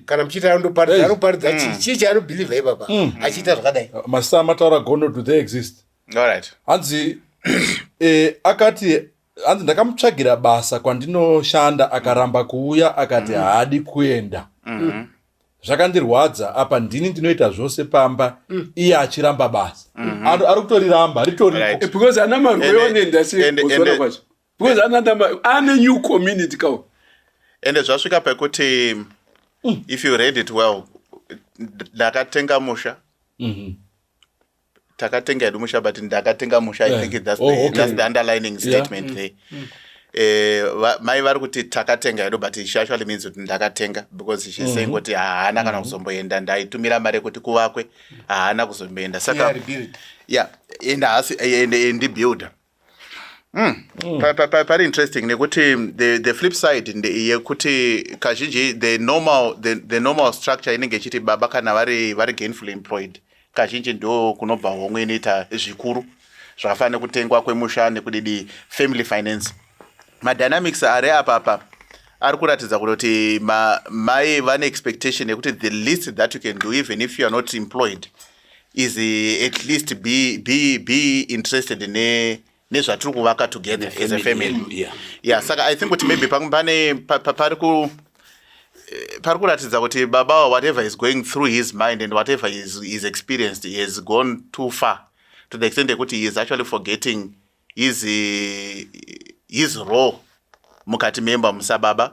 Kana mchita anoparidza chichi anobhilivha ibaba achiita zvakadai masama mataura gono, do they exist? Alright. Hanzi akati hanzi ndakamutsvagira basa kwandinoshanda akaramba kuuya akati haadi kuenda. Zvakandirwadza apa ndini ndinoita zvose pamba iye achiramba basa. Ari kutoriramba ritori because ana marweyonenda sekuzora kwacho. Because ana new community kawo. Ende zvasvika pekuti if you read it well, ndakatenga musha. Takatenga edu musha, but ndakatenga musha. I think that's the underlining statement there. Mai vari kuti takatenga edu, but she actually means kuti ndakatenga, because she's saying kuti haana kana kuzomboenda, ndaitumira mari kuti kuvakwe haana kuzomboenda. Saka yeah, and build. Very interesting. The flip side yekuti kazhinji the normal structure inenge ichiti baba kana vari gainfully employed kazhinji ndo kunobva homwe inoita zvikuru zvakafanira kutengwa kwemusha nekudidi family finance. Madynamics ari apa ari kuratidza kuti mai vane expectation yekuti the least that you can do even if you are not employed is at least be interested in nezvatiri kuvaka together as a family. Yeah, saka I think kuti maybe pane pari kuratidza kuti baba, whatever is going through his mind and whatever he's experienced, he has gone too far to the extent that he is actually forgetting his role mukati member musababa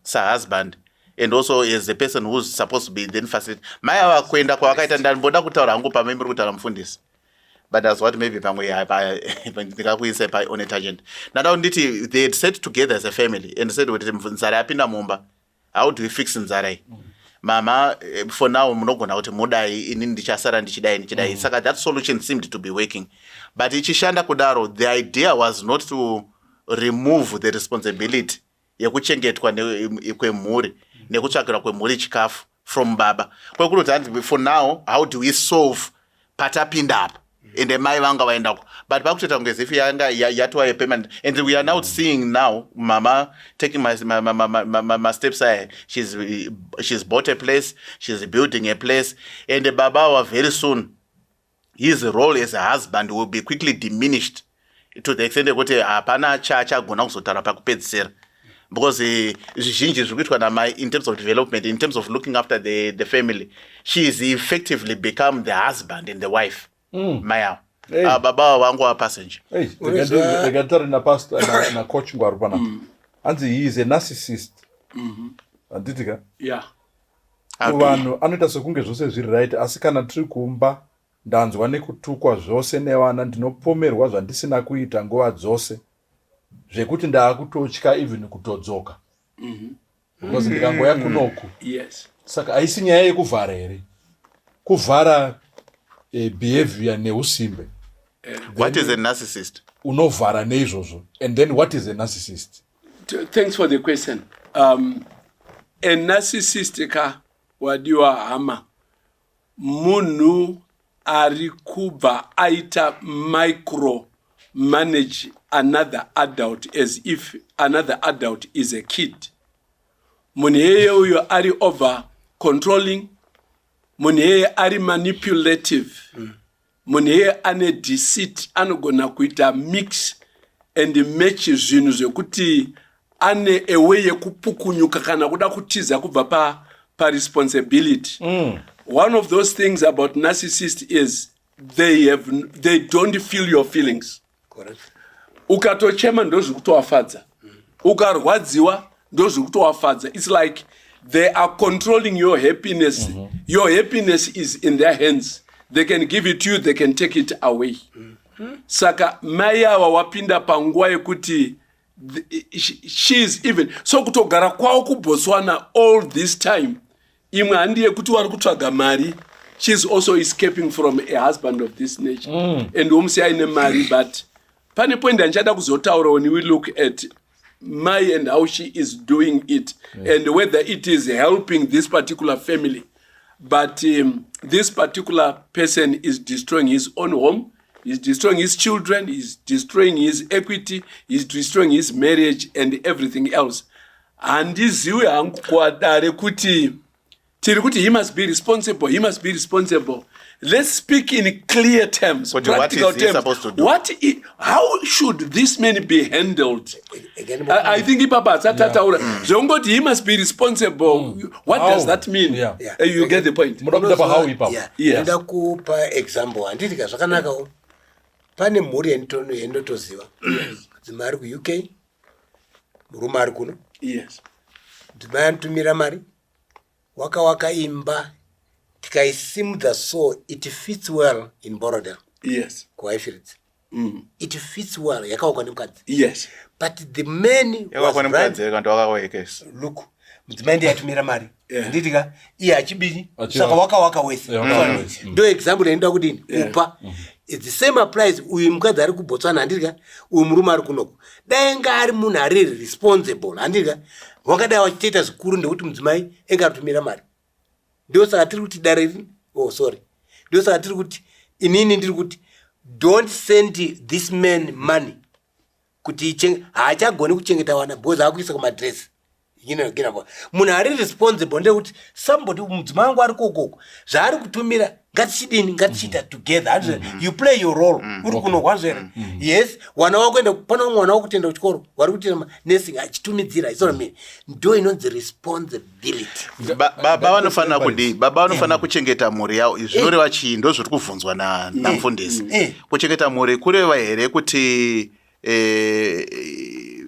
sa husband, and also as the person who's supposed to be then facilitating. Mai ava kuenda kwakaita ndanboda kutaura hangu pamwe muri kutaura mufundisi, but that's what maybe pamwe ndikakuisa pa on a tangent. Now nditi they had sat together as a family and said kuti nzara yapinda mumba, how do we fix nzara? Mama, for now munogona kuti mudai ini ndichasara ndichidai. Saka that solution seemed to be working, but ichishanda kudaro, the idea was not to remove the responsibility yekuchengetwa kwemhuri nekutsvagira kwemhuri chikafu from baba. Kwekuti for now, how do we solve patapinda apa ende mai vanga vaendako, but pakutoita kunge zifi yanga yatwa payment. And we are now seeing now mama taking my steps ahead. She's bought a place, she's building a place, and the baba very soon his role as a husband will be quickly diminished to the extent that hapana chagona kuzotara pakupedzisira, because zvizhinji zviri kuitwa namai in terms of development, in terms of looking after the family, she is effectively become the husband and the wife. Maya baba wangu a passenger. Ndikatari na pastor na coach ngwaru pana anzi he is a narcissist. Anditika vanhu anoita sekunge zvose zviri right, asi kana tiri kumba ndanzwa nekutukwa zvose nevana, ndinopomerwa zvandisina kuita nguva dzose zvekuti ndaakutotya even kutodzoka because ndikangoya kunoku. Saka haisi nyaya yekuvhara here, kuvhara behavior neusimbe. What is a narcissist? Unovhara neizvozvo. And then what is a narcissist? Thanks for the question. A narcissist ka wadiwa hama munhu ari kubva aita micro manage another adult as if another adult is a kid. Munhu yeye uyo ari over controlling, munhu yeye ari manipulative, munhu yeye ane deceit, anogona kuita mix and match zvinhu zvekuti ane a way yekupukunyuka kana kuda kutiza kubva pa responsibility. One of those things about narcissists is they don't feel your feelings. Correct. Ukatochema ndo zvekutowafadza, ukarwadziwa ndo zvekutowafadza. It's like they are controlling your happiness. Your happiness is in their hands. They can give it to you, they can take it away. Saka mai ava wapinda panguva yekuti she is even so kutogara kwavo kuBotswana all this time, imwe handi yekuti vari kutsvaga mari, she is also escaping from a husband of this nature. And umusi aine mari, but pane point ndichada kuzotaura when we look at Mai and how she is doing it, and whether it is helping this particular family. But this particular person is destroying his own home, is destroying his children, is destroying his equity, is destroying his marriage and everything else. And this you he must be responsible. He must be responsible. Let's speak in clear terms, but practical what is he terms. supposed to do? How should this man be handled? I think Papa he must be responsible. What does that mean? Yeah. You get the point. Yes. Ndakupa example anditika zvakanaka pane mhuri yendotoziva dzimai ari ku UK murume ari kuno Yes. dzimai anotumira mari waka imba tikaisimudza so it fits well in Borodale. Yes. Kuwaifirits. It fits well yakawakwa nemukadzi. Yes. But the man was look mudzimai ndiye atumira mari nditika iye achibiri saka waka wese ndo example enda kudini upa it's the same applies uyu mukadzi ari kuBotswana handitika uyu murume ari kunoko dai ngari munhu ari responsible handitika wakadai wachitoita zvikuru ndekuti mudzimai enga atumira mari ndio saka tiri kuti dare ndio saka tiri kuti inini ndiri kuti don't send this man money kuti haachagoni kuchengeta wana because akuisa kumadress munhu ari responsible ndekuti somebody mudzimai wangu ari kokoko zvaari kutumira ngatichita together you play your role uri kunokwanzvera yes wana wako enda pana mwana wako kutoenda kuchikoro wari kuita nursing achitumidzira ndo inonzi responsibility. Baba vanofana kuchengeta mhuri yavo zvinoreva chii ndo zviri kubvunzwa namufundisi kuchengeta mhuri kureva here kuti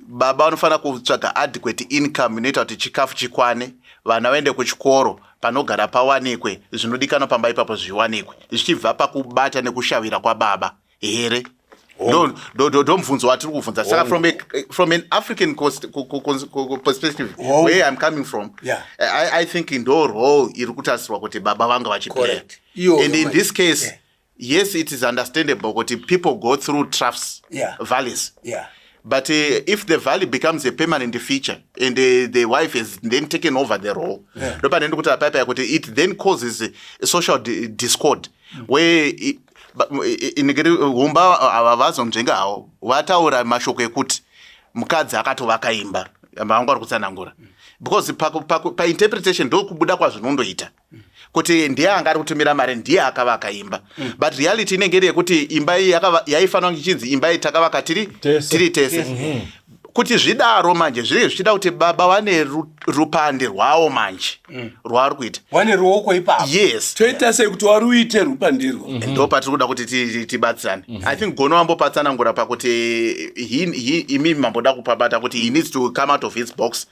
baba vanofana kutsvaga adequate income inoita kuti chikafu chikwane vana vaende kuchikoro panogara pawanikwe zvinodikanwa pamba ipapo zviwanikwe zvichibva pakubata nekushavira kwababa here ndo mubvunzo watiri kubvunza saka from an African perspective where I'm coming from I think ndo role iri kutarisirwa kuti baba vanga vachiplaya and in this case yes it is understandable kuti people go through troughs valleys but if the valley becomes a permanent feature and the wife is then taken over the role, it then causes a social discord where humba avazomjenga hao vataura mashoko ekuti mukadzi akatovaka imba vanga vari kutsanangura because painterpretation ndo kubuda kwazvinondoita kuti ndiye anga ari kutumira mari ndiye akavaka imba but reality inenge iri yekuti imba iyi yaifanira kunge ichinzi imba iyi takavaka tiri tese kuti zvidaro manje zvinenge zvichida kuti baba vane rupande rwavo manje rwaari kuita wane ruoko ipapo yes toita sei kuti wari uite rupandirwo ndo patiri kuda kuti tibatsirane I think gono vambopatsanangura pakuti imi mamboda kupabata kuti he needs to come out of his box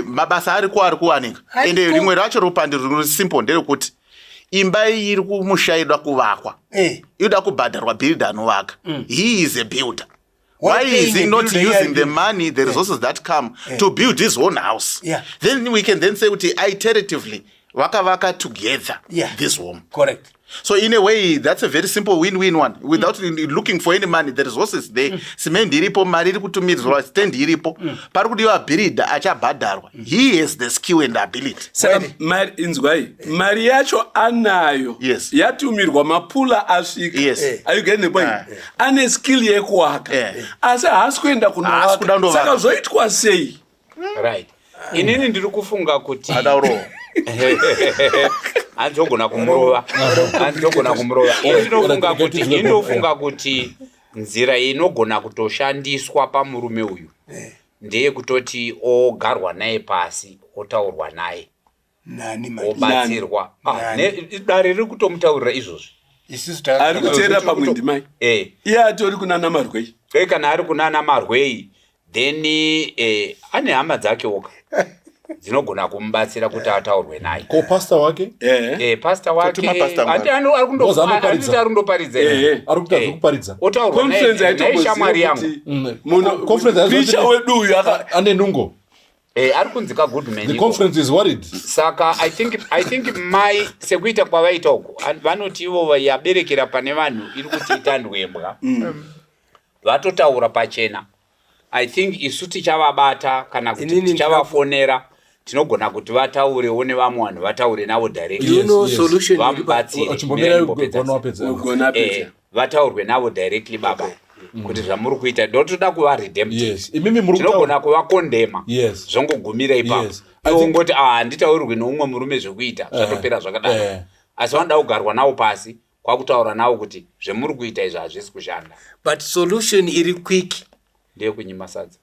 mabasa ari kuwanika ende rimwe racho rupande ruri simple nderekuti imba iyi iri kumushaidwa kuvakwa inoda kubhadharwa builder anovaka he is a builder. Why is he not using the money, the resources that come to build his own house? Then we can then say, iteratively, waka together this home. Correct. So in a way, that's a very simple win-win one. Without looking for any money, the resources there. Cement iripo, mari kutumidzwa, stand iripo. Parukudiwa builder achabhadharwa. He has the skill and ability. Saka mari inzwai. Mari yacho anayo. Yes. Yatumirwa mapula asvika. Yes. Are you getting the point? Ane skill yekuwaka. Asa hasikuenda kunowaka. Saka zoitwa sei. Right. Inini ndiri kufunga kuti Adauro. Anzogona kumurova. Inofunga kuti nzira inogona kutoshandiswa pamurume uyu ndeye kutoti ogarwa naye pasi otaurwa naye obatsirwa dare riri kutomutaurira izvozvi ari kuteera pamwe ndimai iye atori kunana marwei kana ari kunana marwei then ane hama dzake oka dzinogona kumubatsira kuti ataurwe naye ko pastor wake pastor wake ari kundoparidza otaurwa naye shamwari yangu conference wedu uyu ane nungo ari kunzika good man. The conference is worried. Saka I think mai sekuita kwavaita uko vanoti ivo yaberekera pane vanhu iri kuti itandwembwa vatotaura pachena I think isu tichavabata kana kuti tichavafonera tinogona kuti vataurewo nevamwe vanhu vataure navo directly vataurwe navo directly baba kuti zvamuri kuita ndotoda kuva redemptive tinogona kuvakondema zvongogumira ipapo ongoti handitaurirwe neumwe murume zvekuita zvatopera zvakadaro asi vanoda kugarwa navo pasi kwakutaura navo kuti zvemuri kuita izvo hazvisi kushanda. But solution iri quick ndeyekunyima sadza,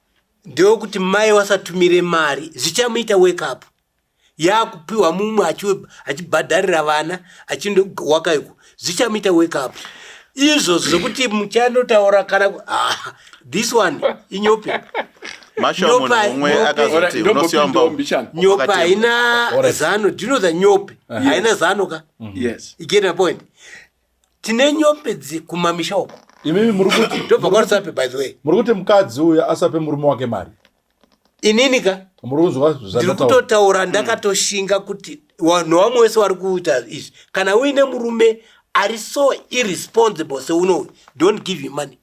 ndeyokuti mai wasatumire mari zvichamuita wake up yakupiwa mumwe achibhadharira vana achindowaka iko zvichamuita wake up izvo zvokuti muchandotaura kana this one inyope nyope haina zano. Do you know the nyope haina zano ka? Yes. You get my point? Tine nyope kumamisha uko imimi murukuti ndobva kwarisape by the way murukuti mukadzi uya asape murume wake mari inini ka ndiri kutotaura ndakatoshinga kuti vanhu vamwe wese vari kuita izvi kana uine murume ari so irresponsible seuno don't give him money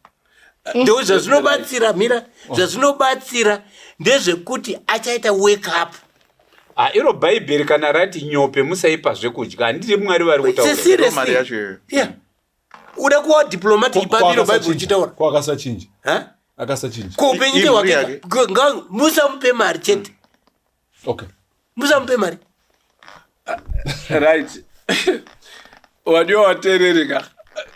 ndo zvazvinobatsira mira zvazvinobatsira ndezvekuti achaita wake up. Iro bhaibheri kana rati nyope musaipa zvekudya handiri mwari vari kutaura uda kuva diplomatic papiro bhaibheri uchitaura kwakasachinji akasachinji kuupenyike wake musamupe mari chete. Okay, musamupe mari right. Wadiwa waterereka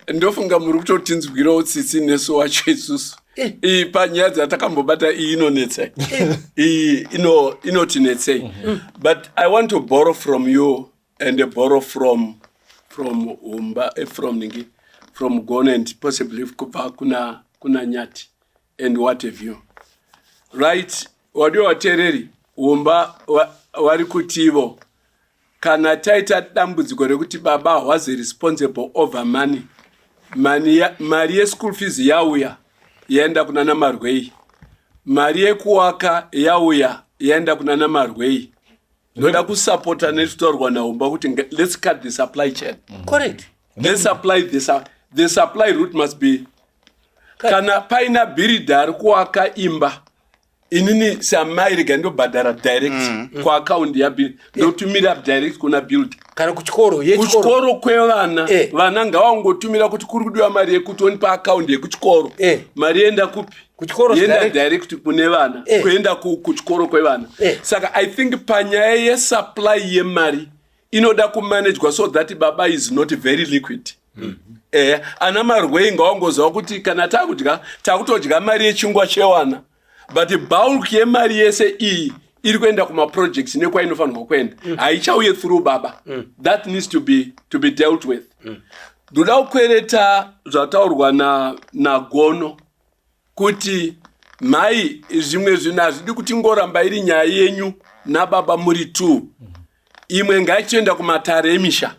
ndofunga muri kutotinzwirawo tsitsi nesu wacho isusu iyi panyaya dzatakambobata iyi inonetsai iyi inotinetsei. But I want to borrow from you and borrow from Umba from Gone and possibly kubva kuna Nyati and what have you. Right. Wadiwa watereri Umba wari kutivo kana taita dambudziko rekuti baba was responsible over money. Mari yeschool fees yauya yaenda kuna namarwei, mari yekuwaka yauya yaenda kuna namarwei. Ndoda kusapota netutaurwa naUmba kuti let's cut the supply chain. Correct. Let's supply the supply route must be kana paina birida ari kuwaka imba inini samairega ndobhadhara direct kwa account ya bill ndotumira direct kuna build kana kuchikoro kwevana vana ngavangotumira kuti kuri kudiwa mari yekuti oni pa account yekuchikoro mari yenda kupi kuchikoro yenda direct kune vana kuenda kuchikoro kwevana. Saka I think panyaya yesupply yemari inoda kumanagwa so that baba is not very liquid. Ana marwei ngavangoziva kuti kana takutodya mari yechingwa chewana but bulk yemari yese iyi iri kuenda kuma projects nekwainofanirwa kuenda haichauye through baba. That needs to be dealt with. Ndoda kukwereta zvataurwa na Gono kuti mai zvimwe zvinhu hazvidi kuti ngoramba iri nyaya yenyu nababa muri 2 imwe ngaichienda kumatare emisha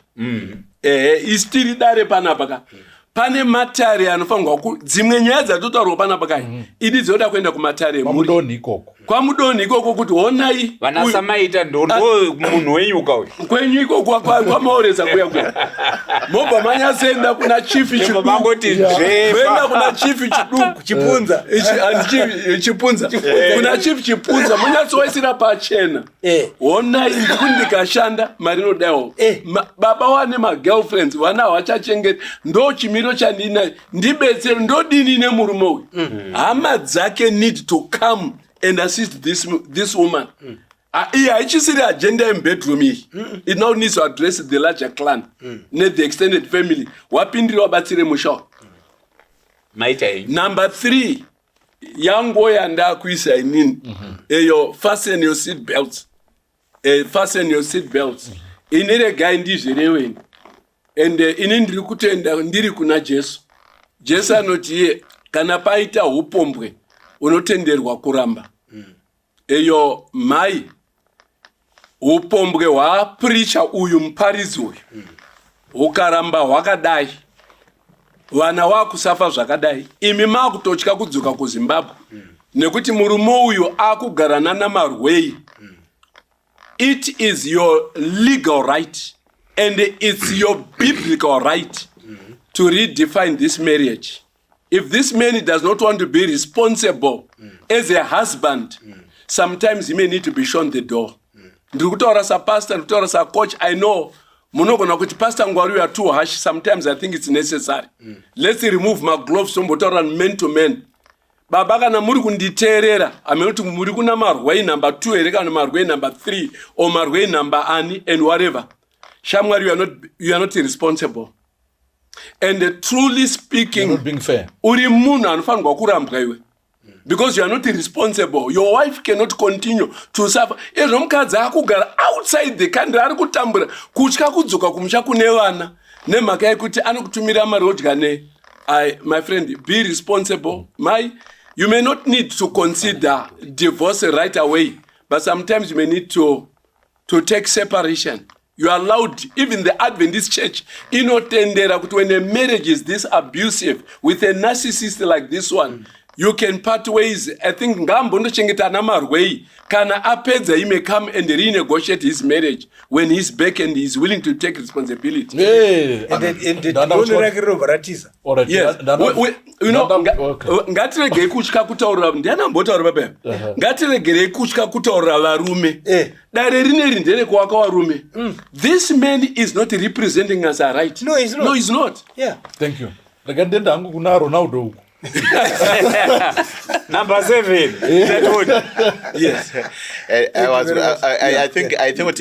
isitiri dare panapa pane matare anofanirwa dzimwe nyaya dzatotaurwa panapa kai idi dzoda kuenda kumatare kwamudoni ikoko kuti honai vanasamaita ndondo munhu wenyu kauyu kwenyu ikoko kwamaoreza kuya mobva manyasenda kuna chifi chidukuenda kuna chifi chiduku chipunza kuna chifi chipunza munyatsoisira pachena honai ndikundikashanda mari inodawo baba wane magirlfriends vana havachachengeti ndo chimiro chandina ndibetsere ndodini nemurume uyu hama dzake need to come and assist this woman. Haichisiri agenda in bedroom iyi. It now needs to address the larger clan, the extended family. Wapindiri wabatsire musha. Number 3, yangoya ndakuisa inini. Fasten your seat belts. Fasten your seat belts. Inire guy ndizvireweni. And inini ndiri kutenda ndiri kuna Jesu. Jesu anoti kana paita upombwe unotenderwa kuramba. Eyo mai upombwe hwapreacher uyu muparidzi uyu ukaramba hwakadai vana vakusafa zvakadai imi makutotya kudzoka kuZimbabwe nekuti murume uyu akugara namarwei. It is your legal right and it's your biblical right to redefine this marriage. If this man does not want to be responsible as a husband, sometimes he may need to be shown the door. Ndikutaura sa pastor, ndikutaura sa coach, I know munogona kuti pastor Ngwaru, you are too harsh. Sometimes I think it's necessary. Let's remove my gloves from botaura man to man. Baba kana muri kunditeerera, amekuti muri kuna marway number 2 ere kana marway number 3 or marway number ani and whatever. Shamwari, you are not irresponsible. And truly speaking, you're not being fair. Uri munhu anofanirwa kurambwa iwe. Because you are not irresponsible. Your wife cannot continue to suffer. Ezvo mukadzi akugara outside the country ari kutambura kutya kudzoka kumusha kune vana nemhaka yekuti anokutumira mari wodya ne. My friend, be responsible. You may not need to consider divorce right away, but sometimes you may need to take separation. You are allowed, even the Adventist church, inotendera kuti when a marriage is this abusive with a narcissist like this one, you can part ways. I think ngambo ndochengeta namarwei kana apedza he may come and renegotiate his marriage when he's back and he's willing to take responsibility. Ngatiregei kutya kutaurira, ndianambotaura baba, ngatiregerei kutya kutaurira varume. Dare rineri nderekuwaka varume. This man is not representing us right. No, he's not. No, he's not. Yeah. Thank you. Ndenda hangu kuna Ronaldo huko. Number 7. That would. Yes. I think what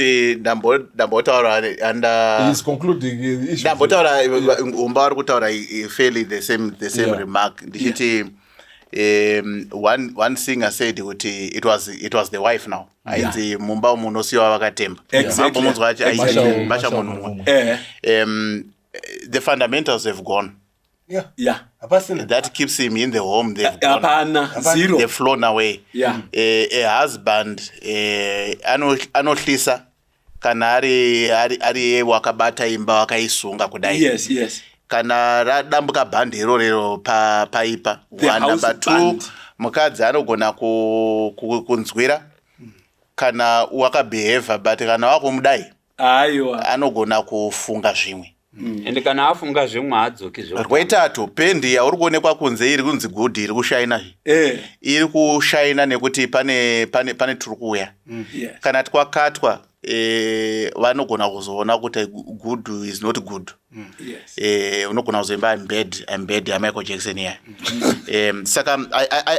Nambotaura and he's concluding the issue. Nambotaura umbar kutaura fairly the same remark. One singer said it was the wife now. Ainzi mumba munosio wakatemba. Exactly. The fundamentals have gone. Yeah. That keeps him in the home. They've gone. Zero. They've flown away. Yeah. A husband, anohlisa kana ari wakabata imba wakaisunga kudai. Yes. Kana radambuka band rero paipa. One, number 2, mukadzi anogona kunzwira kana wakabehave, but kana wakumudai anogona kufunga zvimwe. And kana afunga zvimwe adzoki zvimwe. Rwetatu, pendi yauri kuonekwa kunze iri kunzi good, iri kushaina. Iri kushaina nekuti pane turi kuuya. Kana twakatwa vanogona kuzoona kuti good is not good. Unogona kuzoimba I'm bad Michael Jackson here. Saka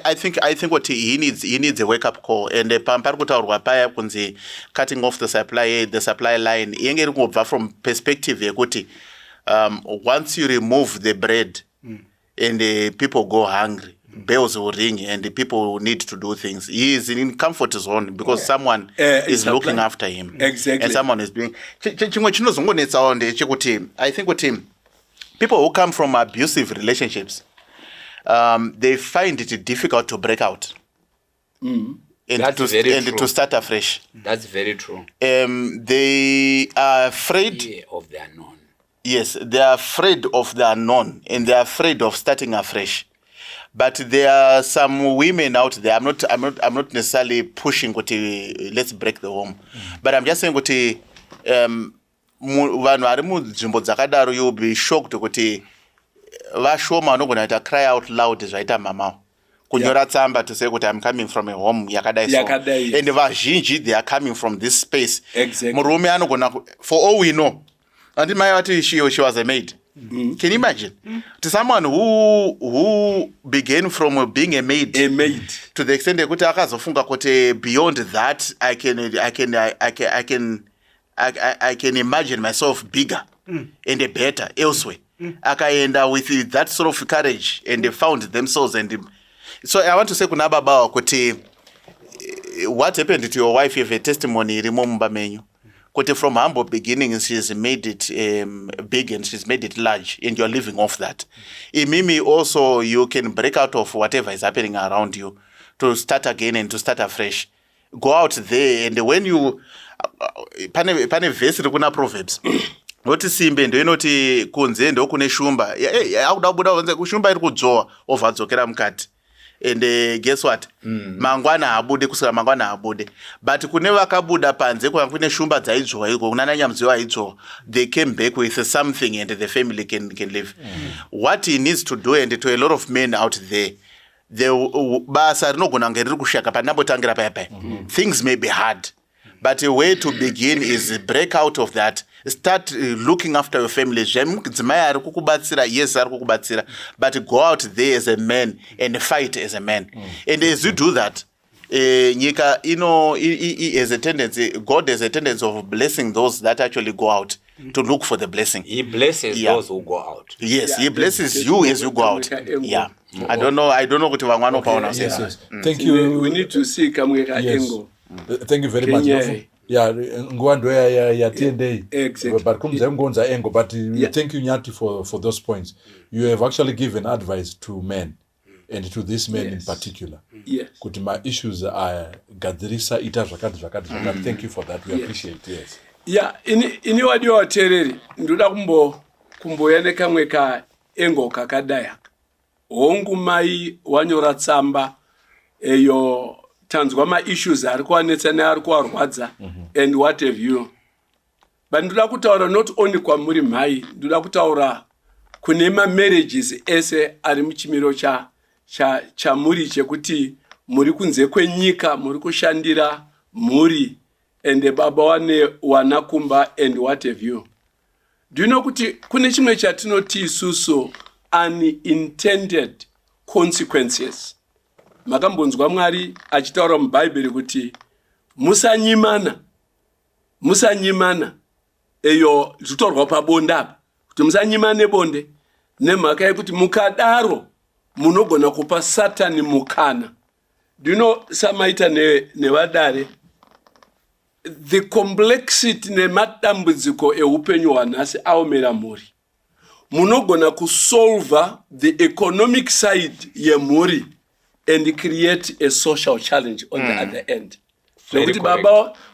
I think what he needs a wake up call, and pari kutaurwa paya kunzi cutting off the supply line inge iri kubva from perspective yekuti once you remove the bread and people go hungry, bells will ring and the people need to do things. He is in comfort zone because someone is looking after him. Exactly. And someone is being I think with him, people who come from abusive relationships, they find it difficult to break out and to start afresh. That's very true. They are afraid of the unknown. Yes, they are afraid of the unknown and they are afraid of starting afresh. But there are some women out there. I'm not necessarily pushing let's break the home, but I'm just saying vanhu vari munzvimbo dzakadaro, you'll be shocked kuti vashoma vanogona kuita cry out loud zvaita mama kunyora tsamba to say kuti I'm coming from a home yakadai so, and vazhinji they are coming from this space. Murume anogona, for all we know, and my ati she was a maid. Can you imagine? To someone who began from being a maid to the extent that akazofunga kuti beyond that I can imagine myself bigger and better elsewhere. Akaenda with that sort of courage and they found themselves. And so I want to say kuna baba kuti what happened to your wife? You have a testimony remember menu. From humble beginnings, she's made it big and she's made it large, and you're living off that. In Mimi, also, you can break out of whatever is happening around you to start again and to start afresh. Go out there, and when you pane verse kuna Proverbs. Noti Isimbe ndo inoti kunze ndo kune shumba. Akuda kubuda kunze kushumba iri kudzowa ovadzokera mukati. and guess what mangwana habude kusika mangwana habude but kune vakabuda panze kune shumba dzaidzwa iko kunana nyamziwa aidzwa they came back with something and the family can live. What he needs to do, and to a lot of men out there, basa rinogona kunge riri kushaka panambotangira paya things may be hard, but a way to begin is break out of that. Start looking after your family. Mudzimai ari kukubatsira, yes ari kukubatsira, but go out there as a man and fight as a man. And as you do that, nyika has a tendency, God has a tendency of blessing those that actually go out to look for the blessing. He blesses those who go out. Yes, he blesses you as you go out. Yeah. I don't know what Wangwano Pawana says. Yes. Thank you. We need to see Kamweka Engo. Thank you very much. Yeah, Ngwando ya TND. Exactly. But Ngonza Engo. But thank you, Nyati, for those points. You have actually given advice to men, and to this man in particular. Yes. Kuti my issues are gadrisa ita zvakati. Thank you for that. We appreciate. Yes. Yeah, ini wadiwa watereri nduda kumboya nekamwe ka Engo kakadaya. Hongu mai wanyora tsamba eyo tanzwa ma issues ari kuwanetsana ari kuwarwadza and what have you. But nduda kutaura not only kwa muri mai, nduda kutaura kune ma marriages ese ari muchimiro cha muri chekuti muri kunze kwenyika, muri kushandira muri and baba wane wanakumba and what have you. Do you know kuti kune chimwe chatinoti isusu unintended consequences. Makambonzwa Mwari achitaura muBhayibheri kuti musanyimana eyo zvitorwa pabonde apa kuti musanyimane bonde nemhaka yekuti mukadaro munogona kupa Satani mukana. Do you know samaita nevadare the complexity nemadambudziko eupenyu hwanhasi aomera muri. Munogona kusolve the economic side yemuri and create a social challenge on the other end. Nokuti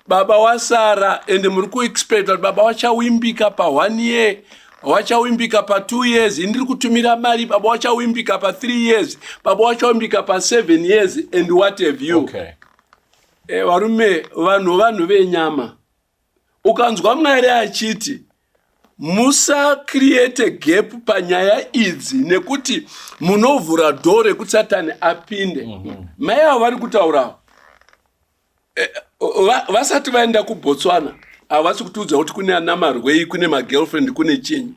baba wasara and muri kuexpect that baba wachawimbika pa 1 year, wachawimbika pa 2 years, indiri kutumira mari baba wachawimbika pa 3 years, baba wachawimbika pa 7 years and what have you. Okay. Varume vanhu venyama. Ukanzwa Mwari achiti musa create a gap panyaya idzi nekuti munovhura dore kuti Satani apinde. Mai ava vari kutaura vasati vaenda kuBotswana havasi kutiudza kuti kune anamarwei, kune magirlfriend, kune chinyi.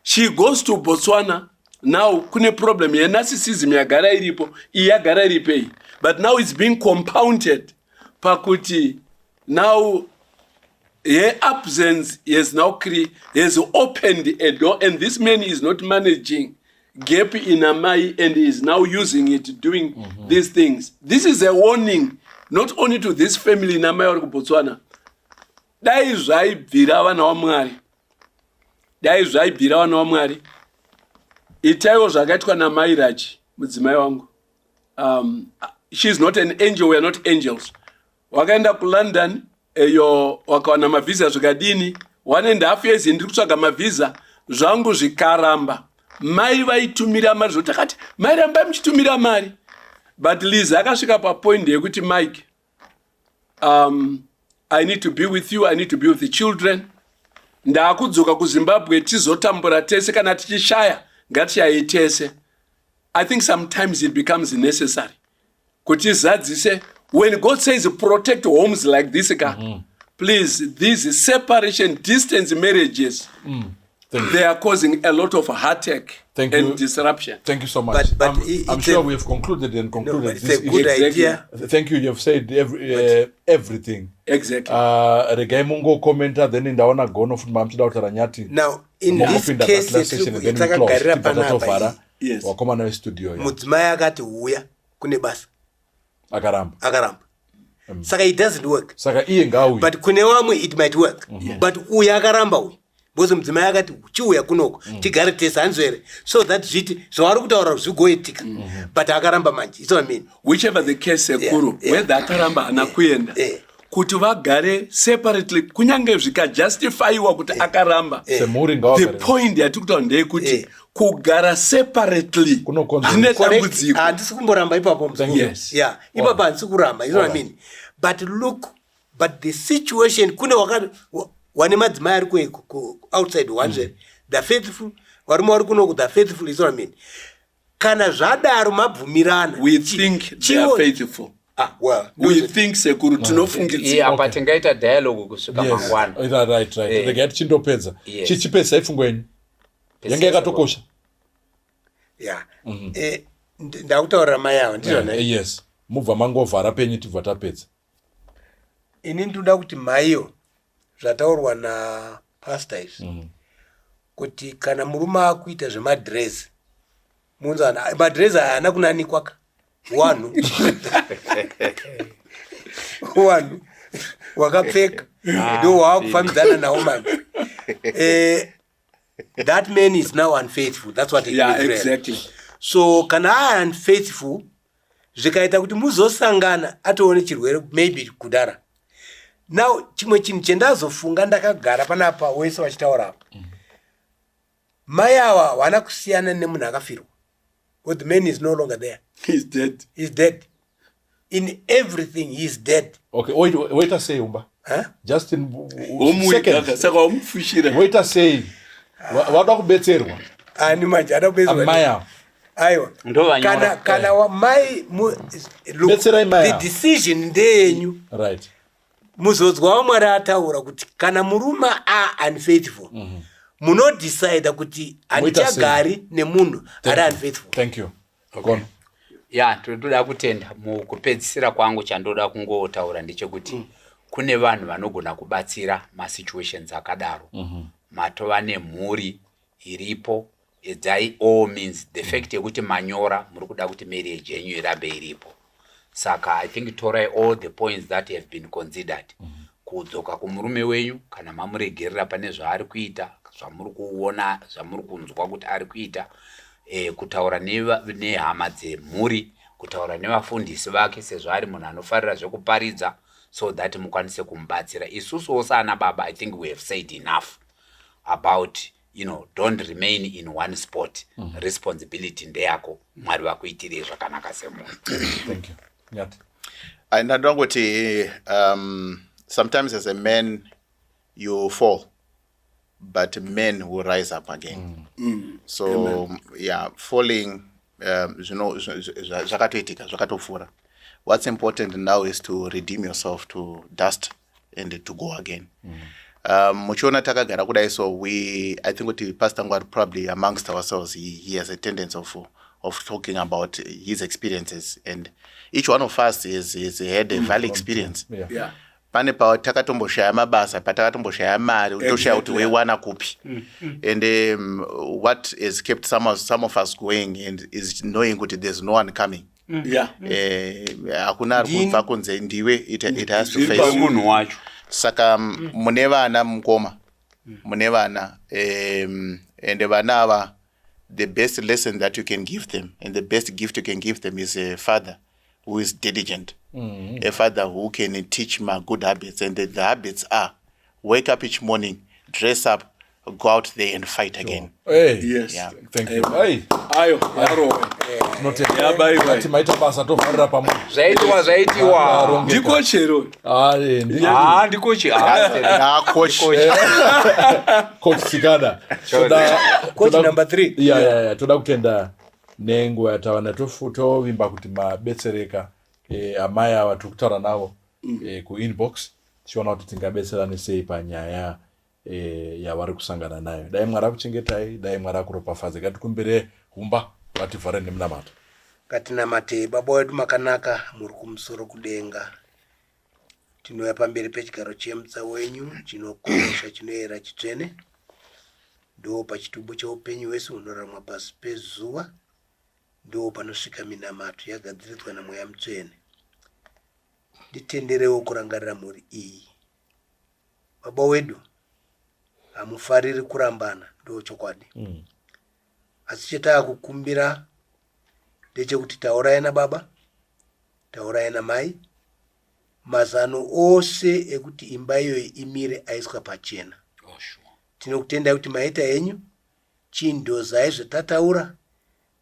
She goes to Botswana now, kune problem yenarcissism yagara iripo, yagara iripei, but now it's being compounded pakuti now her absence has opened a door, and this man is not managing gap in Amai and is now using it doing these things. This is a warning not only to this family in Amai or Botswana. Dai zvaibvira vana vaMwari. Itaiwo zvakaitwa naMai Raji, mudzimai wangu. She's not an angel, we are not angels. Wakaenda kuLondon eyo wakawana mavisa zvikadini 1.5 years ndiri kutsvaga mavisa zvangu zvikaramba. Mai vaitumira mari zvotakati mai rambai muchitumira mari, but Liza akasvika papoint yekuti Mike, I need to be with you, I need to be with the children. Ndakudzoka kuZimbabwe tizotambura tese, kana tichishaya ngatichaye tese. I think sometimes it becomes necessary kuti zadzise. When God says protect homes like this, please, these separation, distance marriages, they are causing a lot of heartache and disruption. Thank you so much. But I'm sure we have concluded it's this a good idea. Thank you. You have said everything. Exactly. Regai mungo commenter, then in the one gono from Mamchida Taranyati. Now, in this case, it's like a garapa. Yes. Wakoma na studio. Mudzimai akati uya kune basa. Akaramba. Saka it doesn't work. Saka iye ngawi. But kune wamwe it might work. But uya akaramba uyu. Bozo mudzimai akati chiuya kunoko tigare tese hanzvere, so that zviti zvavari kutaura zvigoitika. But akaramba manje. It's what I mean. Whichever the case sekuru, whether akaramba ana kuenda. kuti vagare separately kunyange zvikajustifyiwa kuti akaramba. The point yatiri kutaura ndeyekuti kugara separately zvine dambudziko. Handisi kumboramba ipapo mzukuru. Yeah, ipapo handisi kuramba. You know what I mean? But look, but the situation kune wane madzimai ari outside one the faithful varume vari kuno the faithful is what I mean. Kana zvadaro mabvumirana. We think they are faithful. Well, we think sekuru tinofungidzira. Apa tingaita dialogue kusvika mangwana. Right. Regai tichindopedza. Chichipedza ifungo yenyu. Yanga yakatokosha. Yeah. Ndakutaurira mai avo ndizvona. Yes. Mubva mangovhara penyu tibva tapedza. Ini ndoda kuti maiyo zvataurwa napastors kuti kana murume akuita zvemadress munzana madress haana kunanikwa wanhu wakapfeka ndo waakufambidzana nawo mani. That man is now unfaithful. That's what it means. Yeah, exactly. So kana unfaithful zvikaita kuti muzosangana atoone chirwere maybe kudara. Now chimwe chinhu chendazofunga ndakagara panapa wese wachitaura apa. Mai ava wana kusiyana nemunhu akafirwa. But the man is no longer there. He's dead. He's dead. In everything he's dead. Okay, wait a say umba. Just in seconds. Saka umfushira. Wait a say. Wada kubetserwa. Ani manje ada kubetserwa. Maya. Aiwa. Kana wa mai look, the decision ndenyu. Right. Muzodzwa wamwari ataura kuti kana murume unfaithful. Muno decide kuti andichagari nemunhu ari unfaithful. Thank you. Okay. Yeah, toda kutenda mukupedzisira kwangu chandoda kungotaura ndechekuti kune vanhu vanogona kubatsira masituations akadaro. Matova nemhuri iripo by all means the fact yekuti manyora muri kuda kuti marriage yenyu irambe iripo. Saka I think torai all the points that have been considered. Kudzoka kumurume wenyu kana mamuregerera pane zvaari kuita, zvamuri kuona, zvamuri kunzwa kuti ari kuita, kutaura nehama dzemhuri, kutaura nevafundisi vake sezvo ari munhu anofarira zvekuparidza so that mukwanise kumubatsira. Isusu sana baba, I think we have said enough about, don't remain in one spot. Responsibility ndeyako, mwari vakuitire zvakanaka semunhu. Thank you. Nyati. Ndinoda kuti sometimes as a man you fall, but men will rise up again. So yeah, falling zvakatoitika zvakatopfuura. What's important now is to redeem yourself, to dust and to go again. Muchiona takagara kudai, so I think kuti Pastor Ngwari probably amongst ourselves he has a tendency of talking about his experiences, and each one of us is had a valid experience. Yeah. Pane pa takatomboshaya mabasa, pa takatomboshaya mari, utoshaya kuti weiwana kupi. And what has kept some of us going and is knowing kuti there's no one coming. Yeah. Hakuna ari kubva kunze, ndiwe it has to face munhu wacho. Saka mune vana mukoma, mune vana, and vana ava, the best lesson that you can give them and the best gift you can give them is a father who is diligent. A father who can teach my good habits, and the habits are wake up each morning, dress up, go out there and fight again. Hey, yes. Yeah. Thank you. Hey. Ayo, yaro. Ati maita basa tofarira pamwe. Zvaitiwa. Ndiko chero. Ndiko Coach. Coach Sikada. Coach number 3. Yeah. Toda kutenda nenguva yatawana tovimba kuti mabetsereka amai ava tikutaura navo kuinbox tichiona kuti tingabetserane sei panyaya yavari kusangana nayo. Dai Mwari akuchengetai, dai Mwari akuropafadze. Ngatikumbire humba vativhare nemunamato. Ngatinamate. Baba wedu makanaka, muri kumusoro kudenga, tinouya pamberi pechigaro chemutsa wenyu chinokosha, chinoera chitsvene, ndo pachitubu cheupenyu hwese hunoramwa pasi pezuva, ndo panosvika minamato yagadziridzwa namweya mutsvene. Nditenderewo kurangarira mhuri iyi. Baba wedu hamufariri kurambana, ndo chokwadi. Asi chetaakukumbira ndechekuti taurai nababa, taurai namai, mazano ose ekuti imba iyoyi imire aiswa pachena. Tinokutenda kuti maita enyu chindozai zvetataura,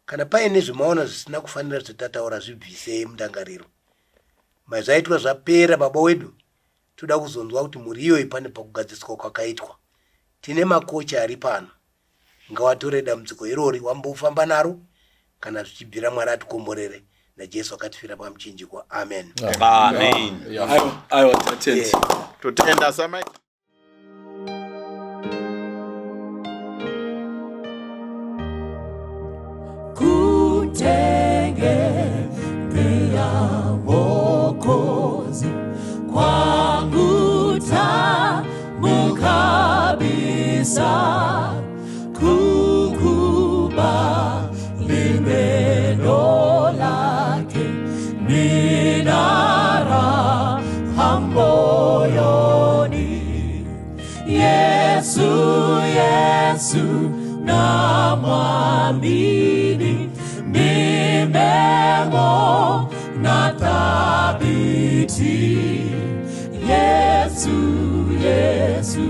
kana paine zvimaona zvisina kufanira zvetataura zvibvisei mundangariro. Mazvaitwa zvapera baba wedu, toda kuzonzwa kuti muri iyoyi pane pakugadziswa kwakaitwa. Tine makocha ari pano, ngavatore dambudziko irori wambofamba naro, kana zvichibvira Mwari atikomborere, naJesu akatifira pamuchinjikwa. Amen. Amen. I want to attend. Tutenda samai. Kutegemea Mwokozi kwangu tamu kabisa, kukubali neno lake nina raha moyoni. Yesu, Yesu namwamini, nimemwona thabiti. Yesu, Yesu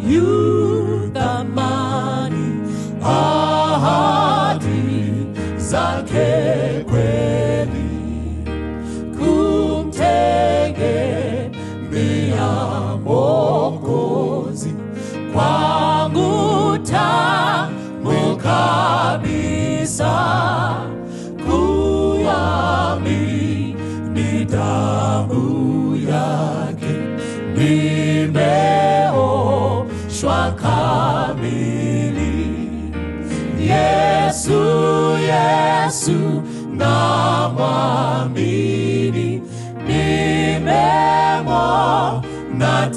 yu thamani, ahadi zake kweli. Kumtegemea Mwokozi kwangu tamu kabisa, kuamini damu yake nimeoshwa kamili. Yesu, Yesu namwamini, nimemwona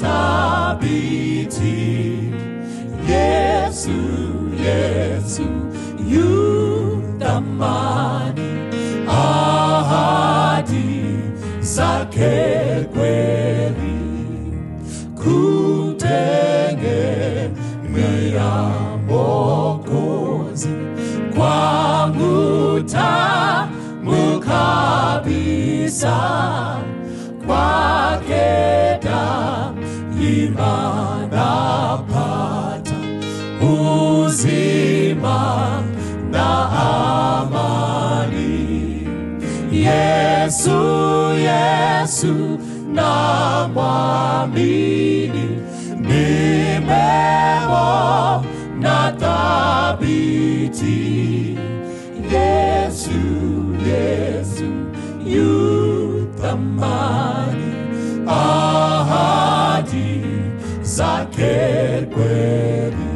thabiti. Yesu, Yesu yu thamani, ahadi zake kweli. Kutegemea Mwokozi kwangu tamu kabisa, kwake daima napata uzima na amani. Yesu, Yesu namwamini, nimemwona thabiti. Yesu, Yesu yu thamani, ahadi zake kweli.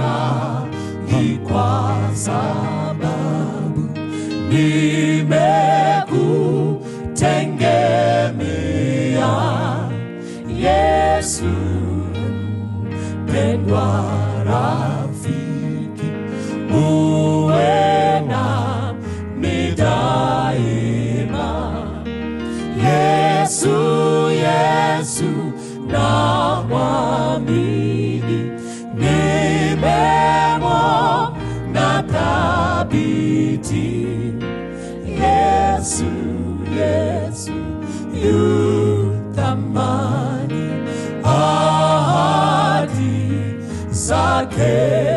Nafurahi kwa sababu nimekutegemea. Yesu mpendwa rafiki, uwe nami daima. Yesu, Yesu namwamini, nimemwona thabiti. Yesu, Yesu yu thamani, ahadi zake